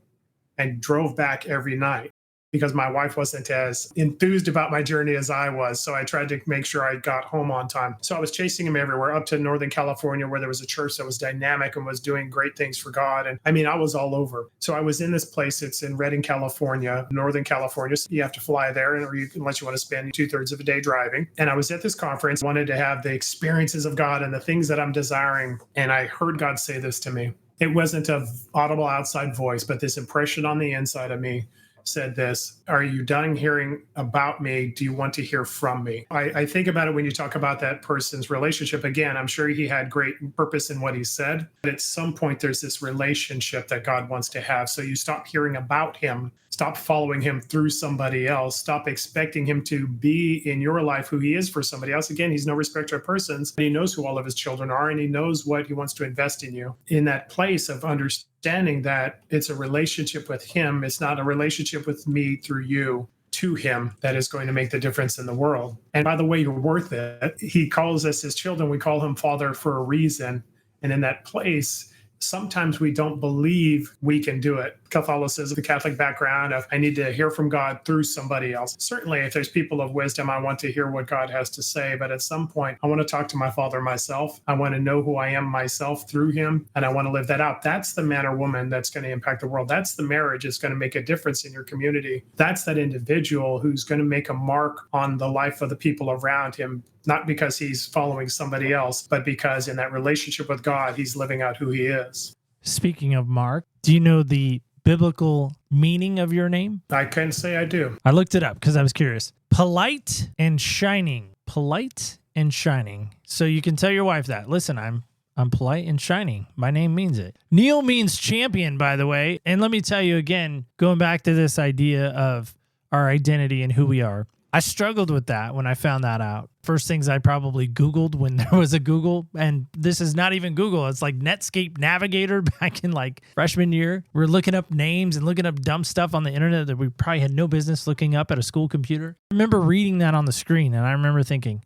and drove back every night, because my wife wasn't as enthused about my journey as I was. So I tried to make sure I got home on time. So I was chasing him everywhere, up to Northern California, where there was a church that was dynamic and was doing great things for God. And I mean, I was all over. So I was in this place. It's in Redding, California, Northern California. So you have to fly there, unless you want to spend 2/3 of a day driving. And I was at this conference, wanted to have the experiences of God and the things that I'm desiring. And I heard God say this to me. It wasn't an audible outside voice, but this impression on the inside of me said this: are you done hearing about me? Do you want to hear from me? I think about it when you talk about that person's relationship. Again, I'm sure he had great purpose in what he said, but at some point there's this relationship that God wants to have. So you stop hearing about him, stop following him through somebody else, stop expecting him to be in your life who he is for somebody else. Again, he's no respecter of persons. He knows who all of his children are, and he knows what he wants to invest in you. In that place of understanding that it's a relationship with him, it's not a relationship with me through you to him, that is going to make the difference in the world. And by the way, you're worth it. He calls us his children. We call him Father for a reason. And in that place, sometimes we don't believe we can do it. Catholicism, the Catholic background of, I need to hear from God through somebody else. Certainly, if there's people of wisdom, I want to hear what God has to say. But at some point, I want to talk to my Father myself. I want to know who I am myself through him, and I want to live that out. That's the man or woman that's going to impact the world. That's the marriage that's going to make a difference in your community. That's that individual who's going to make a mark on the life of the people around him, not because he's following somebody else, but because in that relationship with God, he's living out who he is. Speaking of Mark, do you know the biblical meaning of your name? I can say I do. I looked it up because I was curious. Polite and shining. Polite and shining. So you can tell your wife that. Listen, I'm polite and shining. My name means it. Neil means champion, by the way. And let me tell you again, going back to this idea of our identity and who we are. I struggled with that when I found that out. First things I probably Googled when there was a Google, and this is not even Google. It's like Netscape Navigator back in like freshman year. We're looking up names and looking up dumb stuff on the internet that we probably had no business looking up at a school computer. I remember reading that on the screen, and I remember thinking,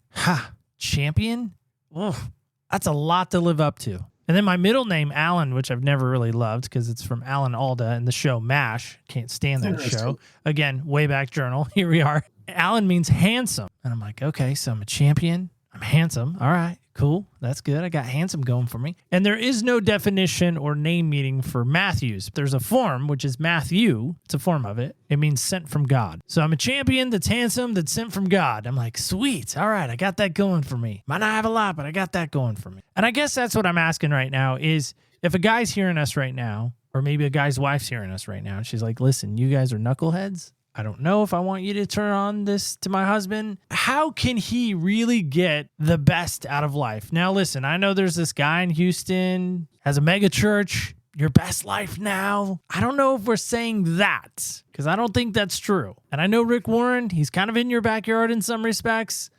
champion? Oh, that's a lot to live up to. And then my middle name, Alan, which I've never really loved because it's from Alan Alda in the show MASH. Can't stand that show. Again, Wayback Journal. Here we are. Alan means handsome. And I'm like, okay, so I'm a champion. I'm handsome. All right, cool. That's good. I got handsome going for me. And there is no definition or name meaning for Matthews. There's a form, which is Matthew. It's a form of it. It means sent from God. So I'm a champion that's handsome, that's sent from God. I'm like, sweet. All right, I got that going for me. Might not have a lot, but I got that going for me. And I guess that's what I'm asking right now is if a guy's hearing us right now, or maybe a guy's wife's hearing us right now, and she's like, listen, you guys are knuckleheads. I don't know if I want you to turn on this to my husband. How can he really get the best out of life? Now, listen, I know there's this guy in Houston, has a mega church, your best life now. I don't know if we're saying that because I don't think that's true. And I know Rick Warren, he's kind of in your backyard in some respects.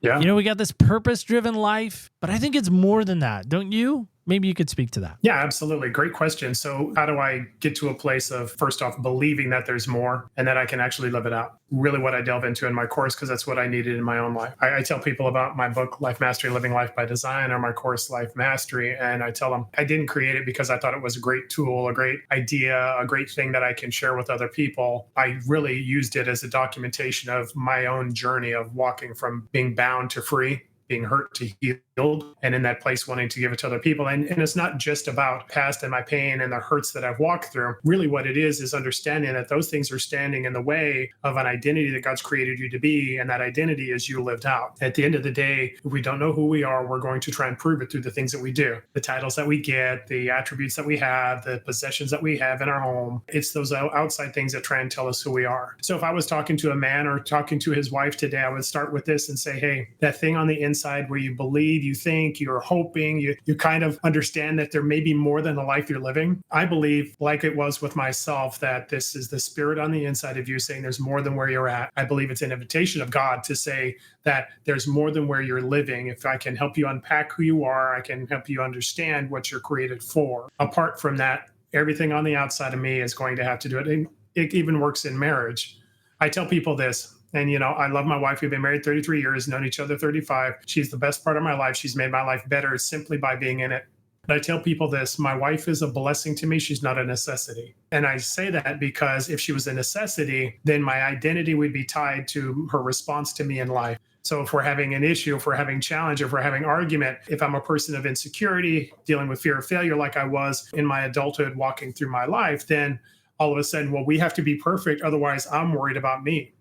Yeah. You know, we got this purpose-driven life, but I think it's more than that. Don't you? Maybe you could speak to that. Yeah, absolutely. Great question. So how do I get to a place of, first off, believing that there's more and that I can actually live it out? Really what I delve into in my course, because that's what I needed in my own life. I tell people about my book, Life Mastery, Living Life by Design, or my course, Life Mastery. And I tell them I didn't create it because I thought it was a great tool, a great idea, a great thing that I can share with other people. I really used it as a documentation of my own journey of walking from being bound to free, being hurt to healed, and in that place wanting to give it to other people. And it's not just about past and my pain and the hurts that I've walked through. Really what it is understanding that those things are standing in the way of an identity that God's created you to be, and that identity is you lived out. At the end of the day, if we don't know who we are, we're going to try and prove it through the things that we do, the titles that we get, the attributes that we have, the possessions that we have in our home. It's those outside things that try and tell us who we are. So if I was talking to a man or talking to his wife today, I would start with this and say, hey, that thing on the inside where you believe, you think, you're hoping, you kind of understand that there may be more than the life you're living. I believe, like it was with myself, that this is the spirit on the inside of you saying there's more than where you're at. I believe it's an invitation of God to say that there's more than where you're living. If I can help you unpack who you are, I can help you understand what you're created for. Apart from that, everything on the outside of me is going to have to do it. And it even works in marriage. I tell people this. And, I love my wife. We've been married 33 years, known each other 35. She's the best part of my life. She's made my life better simply by being in it. But I tell people this, my wife is a blessing to me. She's not a necessity. And I say that because if she was a necessity, then my identity would be tied to her response to me in life. So if we're having an issue, if we're having challenge, if we're having argument, if I'm a person of insecurity, dealing with fear of failure like I was in my adulthood walking through my life, then all of a sudden, well, we have to be perfect. Otherwise, I'm worried about me.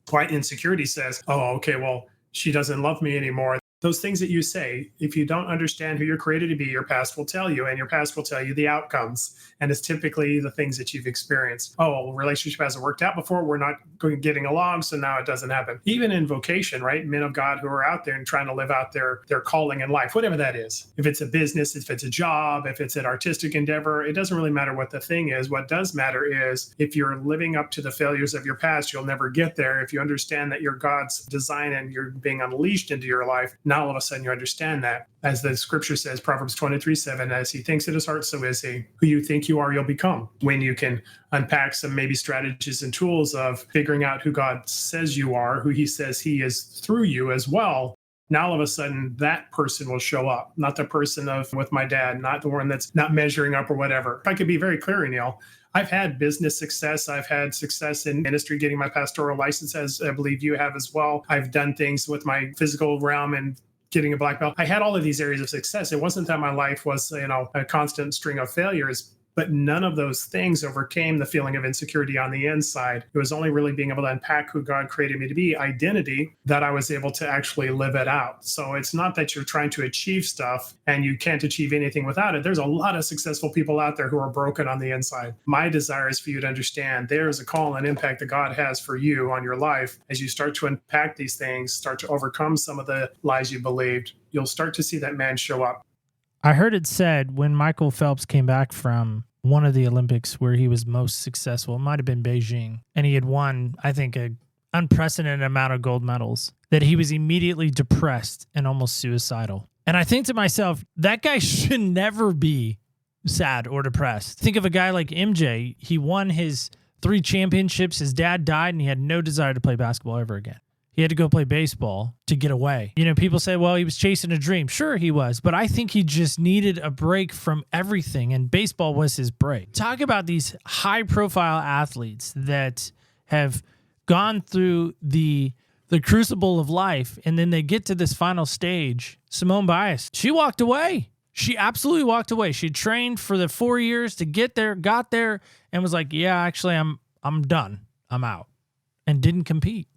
Why insecurity says, oh, okay, well, she doesn't love me anymore. Those things that you say, if you don't understand who you're created to be, your past will tell you, and your past will tell you the outcomes. And it's typically the things that you've experienced. Oh, relationship hasn't worked out before. We're not getting along, so now it doesn't happen. Even in vocation, right? Men of God who are out there and trying to live out their calling in life, whatever that is. If it's a business, if it's a job, if it's an artistic endeavor, it doesn't really matter what the thing is. What does matter is if you're living up to the failures of your past, you'll never get there. If you understand that you're God's design and you're being unleashed into your life, now all of a sudden you understand that. As the scripture says, Proverbs 23:7, as he thinks in his heart, so is he. Who you think you are, you'll become. When you can unpack some maybe strategies and tools of figuring out who God says you are, who he says he is through you as well, now all of a sudden that person will show up, not the person with my dad, not the one that's not measuring up or whatever. If I could be very clear, Neil, I've had business success. I've had success in ministry, getting my pastoral license, as I believe you have as well. I've done things with my physical realm and getting a black belt. I had all of these areas of success. It wasn't that my life was, a constant string of failures, but none of those things overcame the feeling of insecurity on the inside. It was only really being able to unpack who God created me to be, identity, that I was able to actually live it out. So it's not that you're trying to achieve stuff and you can't achieve anything without it. There's a lot of successful people out there who are broken on the inside. My desire is for you to understand there's a call and impact that God has for you on your life. As you start to unpack these things, start to overcome some of the lies you believed, you'll start to see that man show up. I heard it said when Michael Phelps came back from one of the Olympics where he was most successful, it might have been Beijing, and he had won, I think, an unprecedented amount of gold medals, that he was immediately depressed and almost suicidal. And I think to myself, that guy should never be sad or depressed. Think of a guy like MJ. He won his 3 championships. His dad died, and he had no desire to play basketball ever again. He had to go play baseball to get away. People say, well, he was chasing a dream. Sure, he was. But I think he just needed a break from everything, and baseball was his break. Talk about these high-profile athletes that have gone through the crucible of life, and then they get to this final stage. Simone Biles, she walked away. She absolutely walked away. She trained for the 4 years to get there, got there, and was like, yeah, actually, I'm done. I'm out. And didn't compete.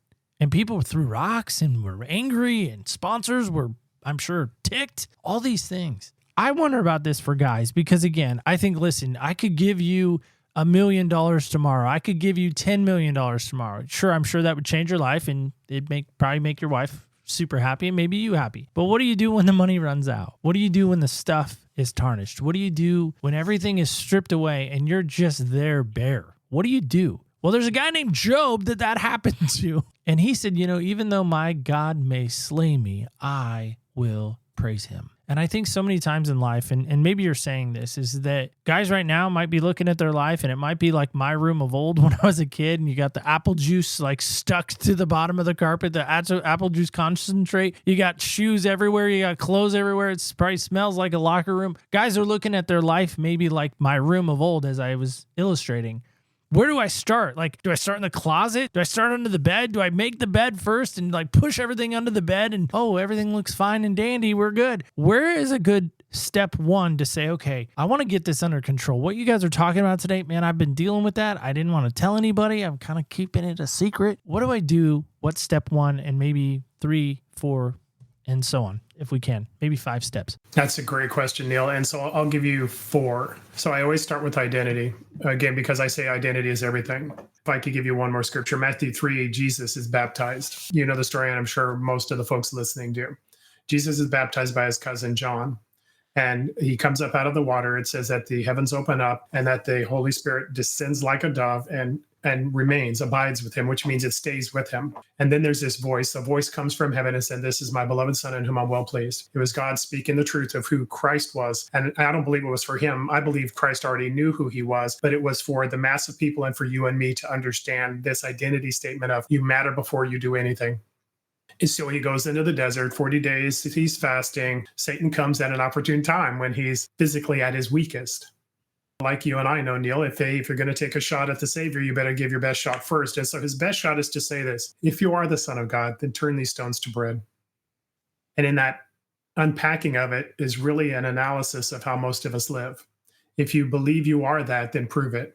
And people threw rocks and were angry, and sponsors were, I'm sure, ticked. All these things. I wonder about this for guys because, again, I think, listen, I could give you $1 million tomorrow. I could give you $10 million tomorrow. Sure, I'm sure that would change your life, and it'd probably make your wife super happy and maybe you happy. But what do you do when the money runs out? What do you do when the stuff is tarnished? What do you do when everything is stripped away and you're just there bare? What do you do? Well, there's a guy named Job that happened to. And he said, even though my God may slay me, I will praise him. And I think so many times in life, and maybe you're saying this, is that guys right now might be looking at their life and it might be like my room of old when I was a kid and you got the apple juice like stuck to the bottom of the carpet, the apple juice concentrate. You got shoes everywhere. You got clothes everywhere. It probably smells like a locker room. Guys are looking at their life maybe like my room of old as I was illustrating. Where do I start? Like, do I start in the closet? Do I start under the bed? Do I make the bed first and like push everything under the bed and, oh, everything looks fine and dandy, we're good? Where is a good step one to say, okay, I want to get this under control? What you guys are talking about today, man, I've been dealing with that. I didn't want to tell anybody. I'm kind of keeping it a secret. What do I do? What's step one? And maybe 3, 4, and so on, if we can, maybe 5 steps. That's a great question, Neil. And so I'll give you 4. So I always start with identity, again, because I say identity is everything. If I could give you one more scripture, Matthew 3, Jesus is baptized. You know the story, and I'm sure most of the folks listening do. Jesus is baptized by his cousin John, and he comes up out of the water. It says that the heavens open up and that the Holy Spirit descends like a dove and remains, abides with him, which means it stays with him. And then there's this voice. A voice comes from heaven and said, "This is my beloved son in whom I'm well pleased." It was God speaking the truth of who Christ was. And I don't believe it was for him. I believe Christ already knew who he was, but it was for the mass of people and for you and me to understand this identity statement of you matter before you do anything. And so he goes into the desert, 40 days, he's fasting. Satan comes at an opportune time when he's physically at his weakest. Like you and I know, Neil, if you're going to take a shot at the Savior, you better give your best shot first. And so his best shot is to say this: if you are the Son of God, then turn these stones to bread. And in that unpacking of it is really an analysis of how most of us live. If you believe you are that, then prove it.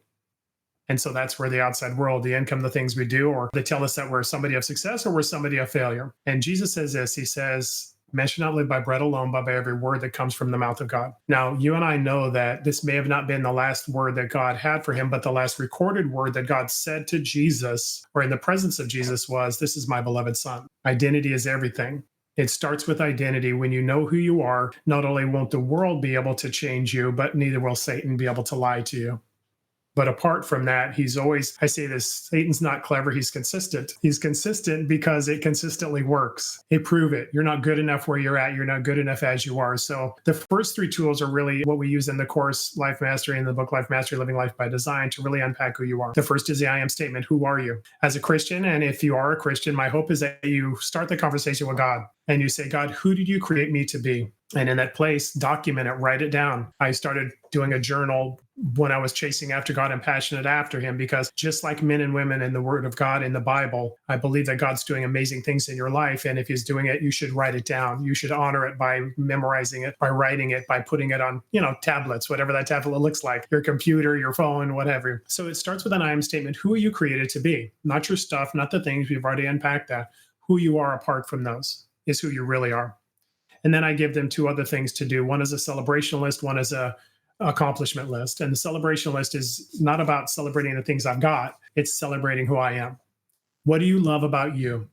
And so that's where the outside world, the income, the things we do, or they tell us that we're somebody of success or we're somebody of failure. And Jesus says this, he says, "Man shall not live by bread alone, but by every word that comes from the mouth of God." Now, you and I know that this may have not been the last word that God had for him, but the last recorded word that God said to Jesus, or in the presence of Jesus, was, "This is my beloved son." Identity is everything. It starts with identity. When you know who you are, not only won't the world be able to change you, but neither will Satan be able to lie to you. But apart from that, he's always, I say this, Satan's not clever, he's consistent. He's consistent because it consistently works. Hey, prove it. You're not good enough where you're at. You're not good enough as you are. So the first 3 tools are really what we use in the course, Life Mastery, and the book, Life Mastery, Living Life by Design, to really unpack who you are. The first is the I am statement. Who are you? As a Christian, and if you are a Christian, my hope is that you start the conversation with God and you say, "God, who did you create me to be?" And in that place, document it, write it down. I started doing a journal when I was chasing after God and passionate after him, because just like men and women in the Word of God in the Bible, I believe that God's doing amazing things in your life. And if he's doing it, you should write it down. You should honor it by memorizing it, by writing it, by putting it on, tablets, whatever that tablet looks like, your computer, your phone, whatever. So it starts with an I am statement. Who are you created to be? Not your stuff, not the things. We've already unpacked that. Who you are apart from those is who you really are. And then I give them 2 other things to do. One is a celebration list. One is a accomplishment list. And the celebration list is not about celebrating the things I've got. It's celebrating who I am. What do you love about you?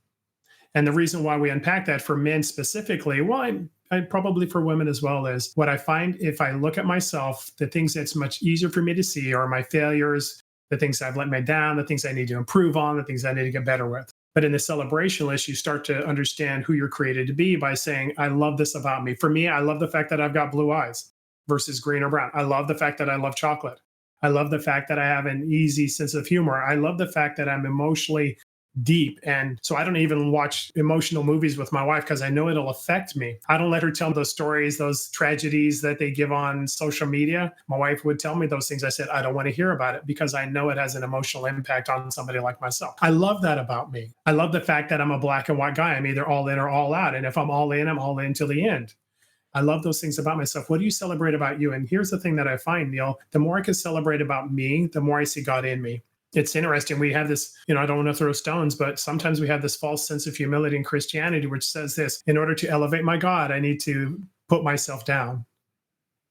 And the reason why we unpack that for men specifically, well, I probably for women as well, is what I find if I look at myself, the things that's much easier for me to see are my failures, the things I've let me down, the things I need to improve on, the things I need to get better with. But in the celebration list, you start to understand who you're created to be by saying, I love this about me. For me, I love the fact that I've got blue eyes versus green or brown. I love the fact that I love chocolate. I love the fact that I have an easy sense of humor. I love the fact that I'm emotionally deep. And so I don't even watch emotional movies with my wife because I know it'll affect me. I don't let her tell those stories, those tragedies that they give on social media. My wife would tell me those things. I said, I don't want to hear about it because I know it has an emotional impact on somebody like myself. I love that about me. I love the fact that I'm a black and white guy. I'm either all in or all out. And if I'm all in, I'm all in till the end. I love those things about myself. What do you celebrate about you? And here's the thing that I find, Neil, the more I can celebrate about me, the more I see God in me. It's interesting. We have this, I don't want to throw stones, but sometimes we have this false sense of humility in Christianity, which says this: in order to elevate my God, I need to put myself down.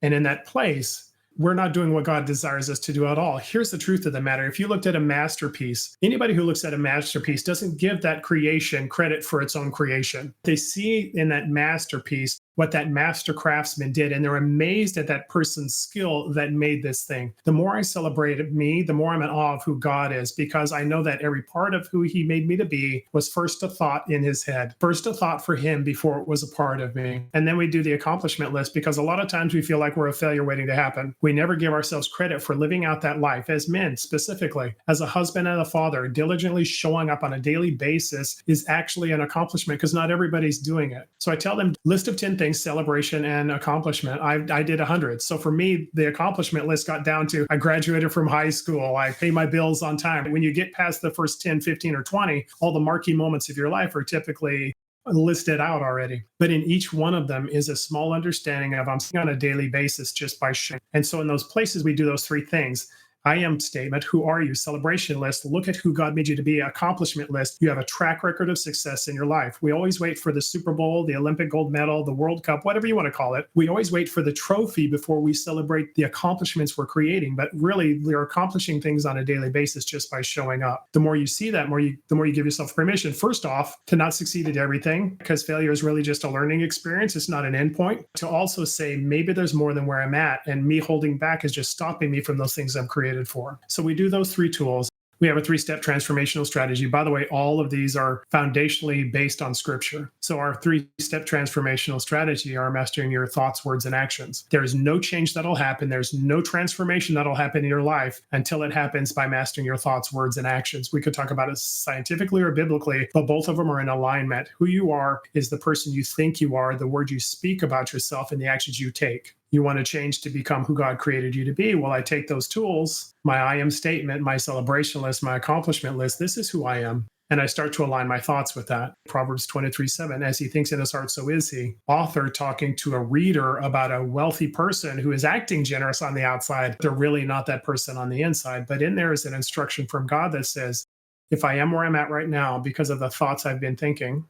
And in that place, we're not doing what God desires us to do at all. Here's the truth of the matter. If you looked at a masterpiece, anybody who looks at a masterpiece doesn't give that creation credit for its own creation. They see in that masterpiece what that master craftsman did, and they're amazed at that person's skill that made this thing. The more I celebrate me, the more I'm in awe of who God is, because I know that every part of who he made me to be was first a thought in his head, first a thought for him before it was a part of me. And then we do the accomplishment list, because a lot of times we feel like we're a failure waiting to happen. We never give ourselves credit for living out that life as men, specifically as a husband and a father. Diligently showing up on a daily basis is actually an accomplishment, because not everybody's doing it. So I tell them, list of 10 things, celebration and accomplishment. I did 100. So for me, the accomplishment list got down to I graduated from high school. I pay my bills on time. When you get past the first 10, 15, or 20, all the marquee moments of your life are typically listed out already. But in each one of them is a small understanding of I'm on a daily basis just by sharing. And so in those places, we do those three things. I am statement, who are you? Celebration list, look at who God made you to be. Accomplishment list, you have a track record of success in your life. We always wait for the Super Bowl, the Olympic gold medal, the World Cup, whatever you want to call it. We always wait for the trophy before we celebrate the accomplishments we're creating. But really, we're accomplishing things on a daily basis just by showing up. The more you see that, the more you give yourself permission, first off, to not succeed at everything, because failure is really just a learning experience. It's not an endpoint. To also say, maybe there's more than where I'm at, and me holding back is just stopping me from those things I'm created for. So we do those three tools. We have a 3-step transformational strategy. By the way, all of these are foundationally based on scripture. So our 3-step transformational strategy are mastering your thoughts, words, and actions. There's no change that'll happen. There's no transformation that'll happen in your life until it happens by mastering your thoughts, words, and actions. We could talk about it scientifically or biblically, but both of them are in alignment. Who you are is the person you think you are, the word you speak about yourself, and the actions you take. You want to change to become who God created you to be. Well, I take those tools, my I am statement, my celebration list, my accomplishment list. This is who I am. And I start to align my thoughts with that. Proverbs 23:7, as he thinks in his heart, so is he. Author talking to a reader about a wealthy person who is acting generous on the outside. They're really not that person on the inside. But in there is an instruction from God that says, if I am where I'm at right now because of the thoughts I've been thinking,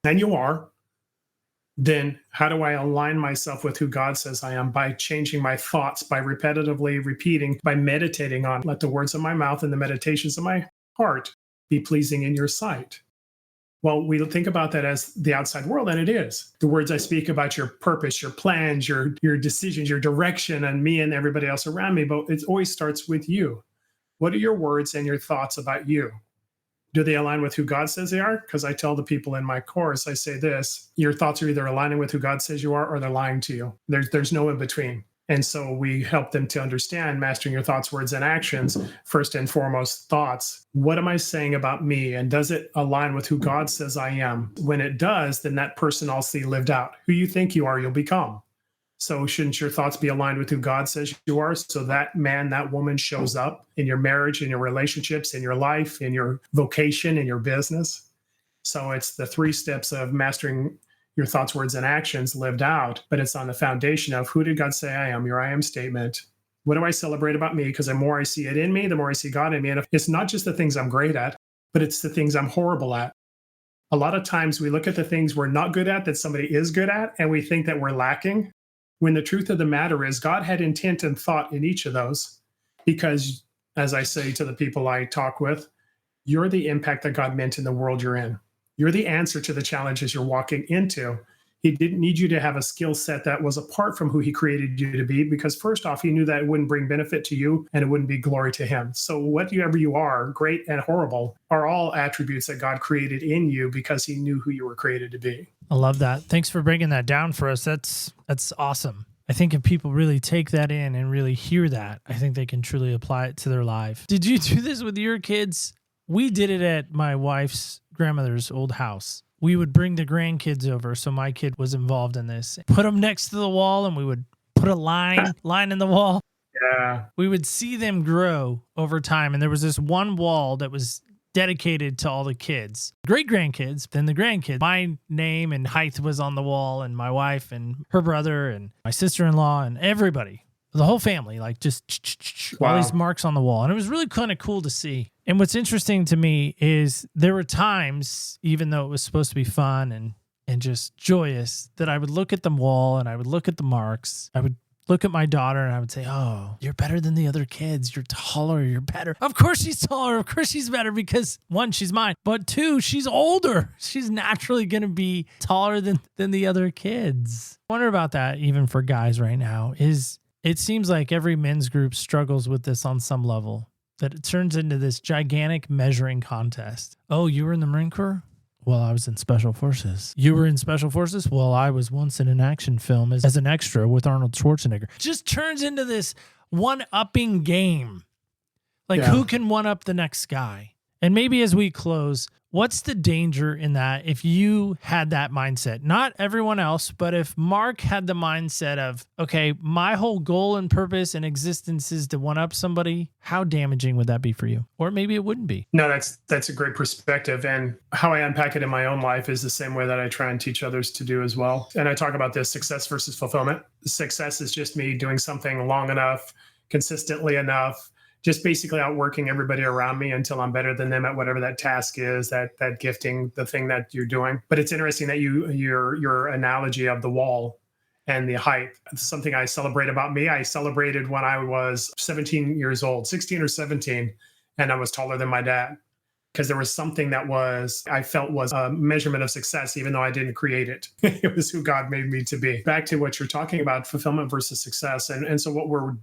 and you are, then how do I align myself with who God says I am? By changing my thoughts, by repetitively repeating, by meditating on, let the words of my mouth and the meditations of my heart be pleasing in your sight. Well, we think about that as the outside world, and it is. The words I speak about your purpose, your plans, your decisions, your direction, and me and everybody else around me, but it always starts with you. What are your words and your thoughts about you? Do they align with who God says they are? Because I tell the people in my course, I say this, your thoughts are either aligning with who God says you are or they're lying to you. There's no in between. And so we help them to understand mastering your thoughts, words, and actions. First and foremost, thoughts. What am I saying about me? And does it align with who God says I am? When it does, then that person I'll see lived out. Who you think you are, you'll become. So shouldn't your thoughts be aligned with who God says you are? So that man, that woman shows up in your marriage, in your relationships, in your life, in your vocation, in your business. So it's the 3 steps of mastering your thoughts, words, and actions lived out, but it's on the foundation of who did God say I am, your I am statement. What do I celebrate about me? Because the more I see it in me, the more I see God in me. And it's not just the things I'm great at, but it's the things I'm horrible at. A lot of times we look at the things we're not good at that somebody is good at, and we think that we're lacking. When the truth of the matter is God had intent and thought in each of those, because as I say to the people I talk with, you're the impact that God meant in the world you're in. You're the answer to the challenges you're walking into. He didn't need you to have a skill set that was apart from who he created you to be, because first off, he knew that it wouldn't bring benefit to you and it wouldn't be glory to him. So whatever you are, great and horrible, are all attributes that God created in you because he knew who you were created to be. I love that. Thanks for breaking that down for us. That's awesome. I think if people really take that in and really hear that, I think they can truly apply it to their life. Did you do this with your kids? We did it at my wife's grandmother's old house. We would bring the grandkids over, so my kid was involved in this. Put them next to the wall, and we would put a line in the wall. Yeah. We would see them grow over time, and there was this one wall that was dedicated to all the kids, great-grandkids, then the grandkids. My name and height was on the wall, and my wife and her brother and my sister-in-law and everybody, the whole family, like just all these marks on the wall. And it was really kind of cool to see. And what's interesting to me is there were times, even though it was supposed to be fun and just joyous, that I would look at the wall and I would look at the marks. I would look at my daughter and I would say, oh, you're better than the other kids. You're taller. You're better. Of course she's taller. Of course she's better because 1, she's mine. But 2, she's older. She's naturally going to be taller than the other kids. I wonder about that even for guys right now. It seems like every men's group struggles with this on some level, that it turns into this gigantic measuring contest. Oh, you were in the Marine Corps? Well, I was in Special Forces. You were in Special Forces? Well, I was once in an action film as an extra with Arnold Schwarzenegger. Just turns into this one-upping game. Like, who can one-up the next guy? And maybe as we close, what's the danger in that if you had that mindset? Not everyone else, but if Mark had the mindset of, okay, my whole goal and purpose and existence is to one-up somebody, how damaging would that be for you? Or maybe it wouldn't be. No, that's a great perspective. And how I unpack it in my own life is the same way that I try and teach others to do as well. And I talk about this success versus fulfillment. Success is just me doing something long enough, consistently enough, just basically outworking everybody around me until I'm better than them at whatever that task is, that gifting, the thing that you're doing. But it's interesting that your analogy of the wall and the height, something I celebrate about me. I celebrated when I was 17 years old, 16 or 17, and I was taller than my dad, because there was something that I felt was a measurement of success, even though I didn't create it. It was who God made me to be. Back to what you're talking about, fulfillment versus success. And so what we're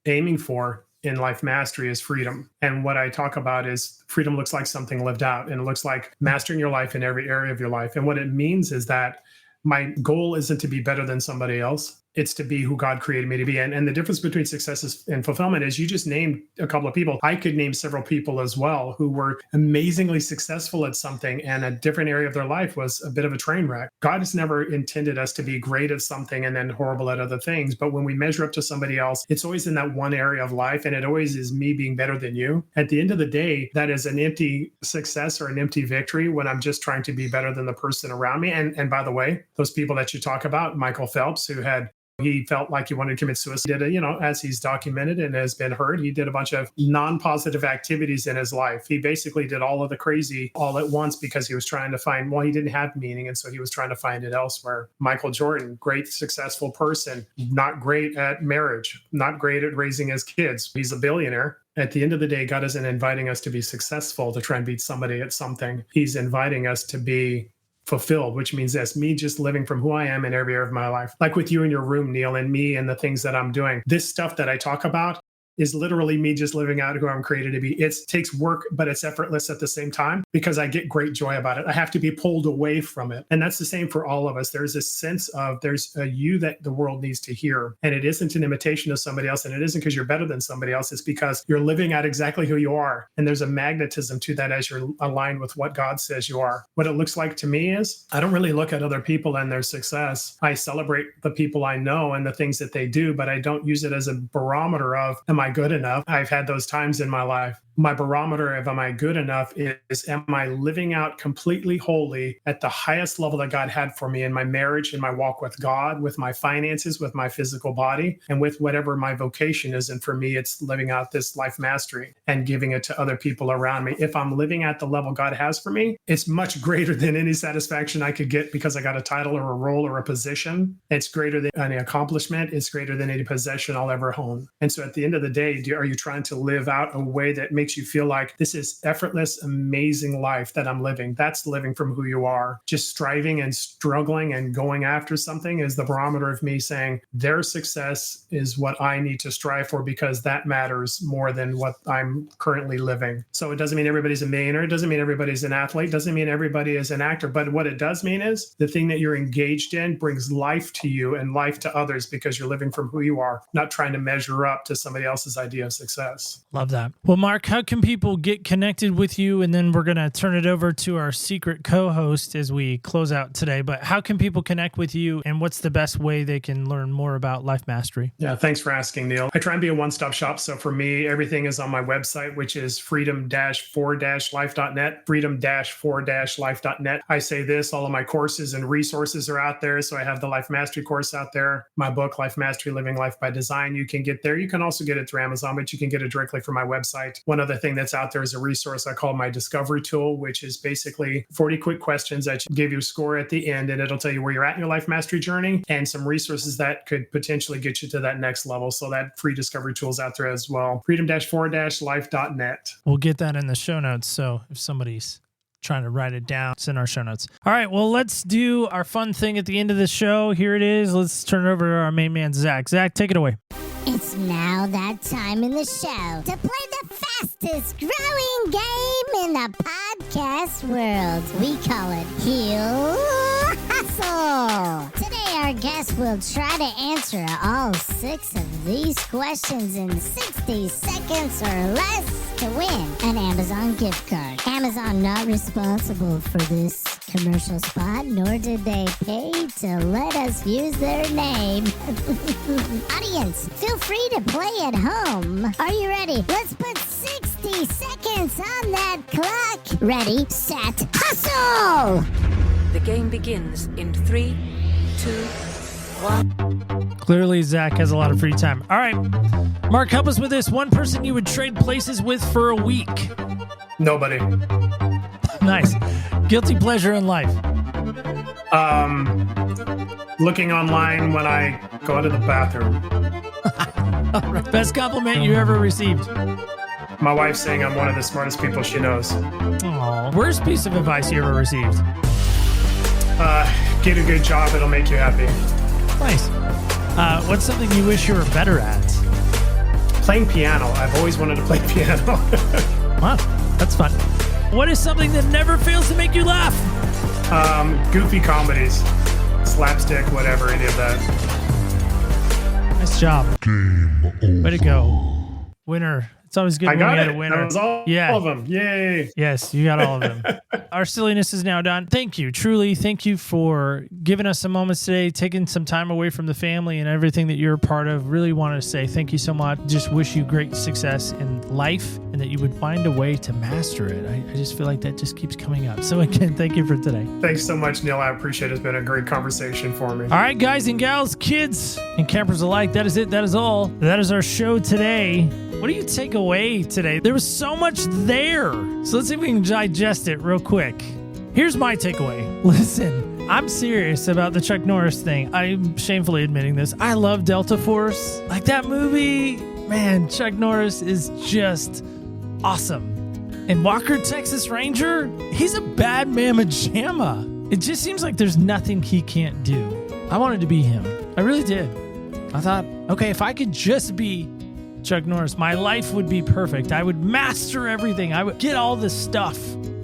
aiming for in life mastery is freedom. And what I talk about is freedom looks like something lived out, and it looks like mastering your life in every area of your life. And what it means is that my goal isn't to be better than somebody else. It's to be who God created me to be. And the difference between success and fulfillment is you just named a couple of people. I could name several people as well who were amazingly successful at something, and a different area of their life was a bit of a train wreck. God has never intended us to be great at something and then horrible at other things. But when we measure up to somebody else, it's always in that one area of life, and it always is me being better than you. At the end of the day, that is an empty success or an empty victory when I'm just trying to be better than the person around me. And by the way, those people that you talk about, Michael Phelps, he felt like he wanted to commit suicide. As he's documented and has been heard, he did a bunch of non-positive activities in his life. He basically did all of the crazy all at once because he was trying to find, he didn't have meaning. And so he was trying to find it elsewhere. Michael Jordan, great, successful person, not great at marriage, not great at raising his kids. He's a billionaire. At the end of the day, God isn't inviting us to be successful to try and beat somebody at something. He's inviting us to be fulfilled, which means that's me just living from who I am in every area of my life. Like with you in your room, Neil, and me and the things that I'm doing. This stuff that I talk about is literally me just living out who I'm created to be. It takes work, but it's effortless at the same time because I get great joy about it. I have to be pulled away from it. And that's the same for all of us. There's this sense of there's a you that the world needs to hear. And it isn't an imitation of somebody else. And it isn't because you're better than somebody else. It's because you're living out exactly who you are. And there's a magnetism to that as you're aligned with what God says you are. What it looks like to me is I don't really look at other people and their success. I celebrate the people I know and the things that they do, but I don't use it as a barometer of, am I good enough? I've had those times in my life. My barometer of am I good enough is, am I living out completely wholly at the highest level that God had for me in my marriage, in my walk with God, with my finances, with my physical body, and with whatever my vocation is. And for me, it's living out this life mastery and giving it to other people around me. If I'm living at the level God has for me, it's much greater than any satisfaction I could get because I got a title or a role or a position. It's greater than any accomplishment. It's greater than any possession I'll ever own. And so at the end of the day, are you trying to live out a way that makes you feel like this is effortless, amazing life that I'm living? That's living from who you are. Just striving and struggling and going after something is the barometer of me saying their success is what I need to strive for because that matters more than what I'm currently living. So it doesn't mean everybody's a millionaire. It doesn't mean everybody's an athlete. It doesn't mean everybody is an actor. But what it does mean is the thing that you're engaged in brings life to you and life to others because you're living from who you are, not trying to measure up to somebody else's idea of success. Love that. Well, Mark, how can people get connected with you? And then we're going to turn it over to our secret co-host as we close out today. But how can people connect with you, and what's the best way they can learn more about life mastery? Yeah, thanks for asking, Neil. I try and be a one-stop shop. So for me, everything is on my website, which is freedom-4-life.net, freedom-4-life.net. I say this, all of my courses and resources are out there. So I have the Life Mastery course out there, my book, Life Mastery, Living Life by Design. You can get there. You can also get it through Amazon, but you can get it directly from my website. One other thing that's out there is a resource I call my discovery tool, which is basically 40 quick questions that give you a score at the end, and it'll tell you where you're at in your life mastery journey and some resources that could potentially get you to that next level. So that free discovery tool is out there as well. freedom-4-life.net. We'll get that in the show notes. So if somebody's trying to write it down, it's in our show notes. All right, well, let's do our fun thing at the end of the show. Here it is. Let's turn it over to our main man, Zach. Zach, take it away. It's now that time in the show to play the fastest growing game in the podcast world. We call it Heel Hustle. Today our guest will try to answer all 6 of these questions in 60 seconds or less. to win an Amazon gift card. Amazon not responsible for this commercial spot, nor did they pay to let us use their name. Audience, feel free to play at home. Are you ready? Let's put 60 seconds on that clock. Ready, set, hustle! The game begins in 3, 2, 1. Clearly, Zach has a lot of free time. All right. Mark, help us with this. One person you would trade places with for a week. Nobody. Nice. Guilty pleasure in life. Looking online when I go to the bathroom. All right. Best compliment you ever received. My wife saying I'm one of the smartest people she knows. Aw. Worst piece of advice you ever received. Get a good job, it'll make you happy. Nice. What's something you wish you were better at? Playing piano. I've always wanted to play piano. Wow, that's fun. What is something that never fails to make you laugh? Goofy comedies. Slapstick, whatever, any of that. Nice job. Way to go. Winner. It's always good I when got we had it. a winner. That was all of them. Yay. Yes, you got all of them. Our silliness is now done. Thank you. Truly, thank you for giving us some moments today, taking some time away from the family and everything that you're a part of. Really wanted to say thank you so much. Just wish you great success in life and that you would find a way to master it. I just feel like that just keeps coming up. So again, thank you for today. Thanks so much, Neil. I appreciate it. It's been a great conversation for me. All right, guys and gals, kids and campers alike, that is it. That is all. That is our show today. What do you take away today? There was so much there. So let's see if we can digest it real quick. Here's my takeaway. Listen, I'm serious about the Chuck Norris thing. I'm shamefully admitting this. I love Delta Force. Like that movie, man, Chuck Norris is just awesome. And Walker, Texas Ranger, he's a bad mamma jamma. It just seems like there's nothing he can't do. I wanted to be him. I really did. I thought, okay, if I could just be Chuck Norris, my life would be perfect. I would master everything. I would get all this stuff.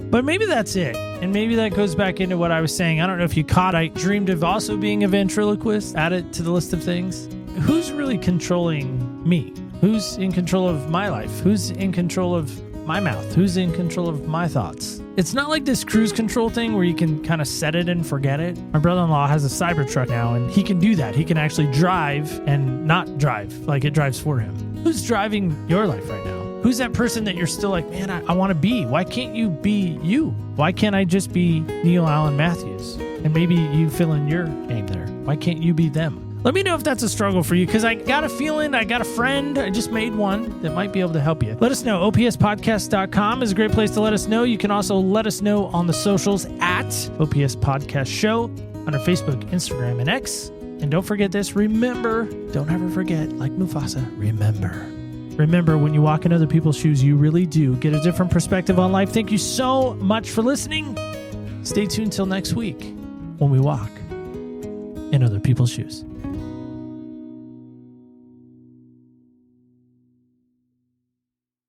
But maybe that's it. And maybe that goes back into what I was saying. I don't know if you caught, I dreamed of also being a ventriloquist. Add it to the list of things. Who's really controlling me? Who's in control of my life? Who's in control of my mouth? Who's in control of my thoughts? It's not like this cruise control thing where you can kind of set it and forget it. My brother-in-law has a Cybertruck now, and he can do that. He can actually drive and not drive, like it drives for him. Who's driving your life right now? Who's that person that you're still like, man, I want to be? Why can't you be you? Why can't I just be Neil Allen Matthews? And maybe you fill in your name there. Why can't you be them? Let me know if that's a struggle for you, because I got a feeling, I got a friend, I just made one that might be able to help you. Let us know. opspodcast.com is a great place to let us know. You can also let us know on the socials at OPS Podcast Show on our Facebook, Instagram, and X. And don't forget this, remember, don't ever forget, like Mufasa, remember. Remember, when you walk in other people's shoes, you really do get a different perspective on life. Thank you so much for listening. Stay tuned till next week when we walk in other people's shoes.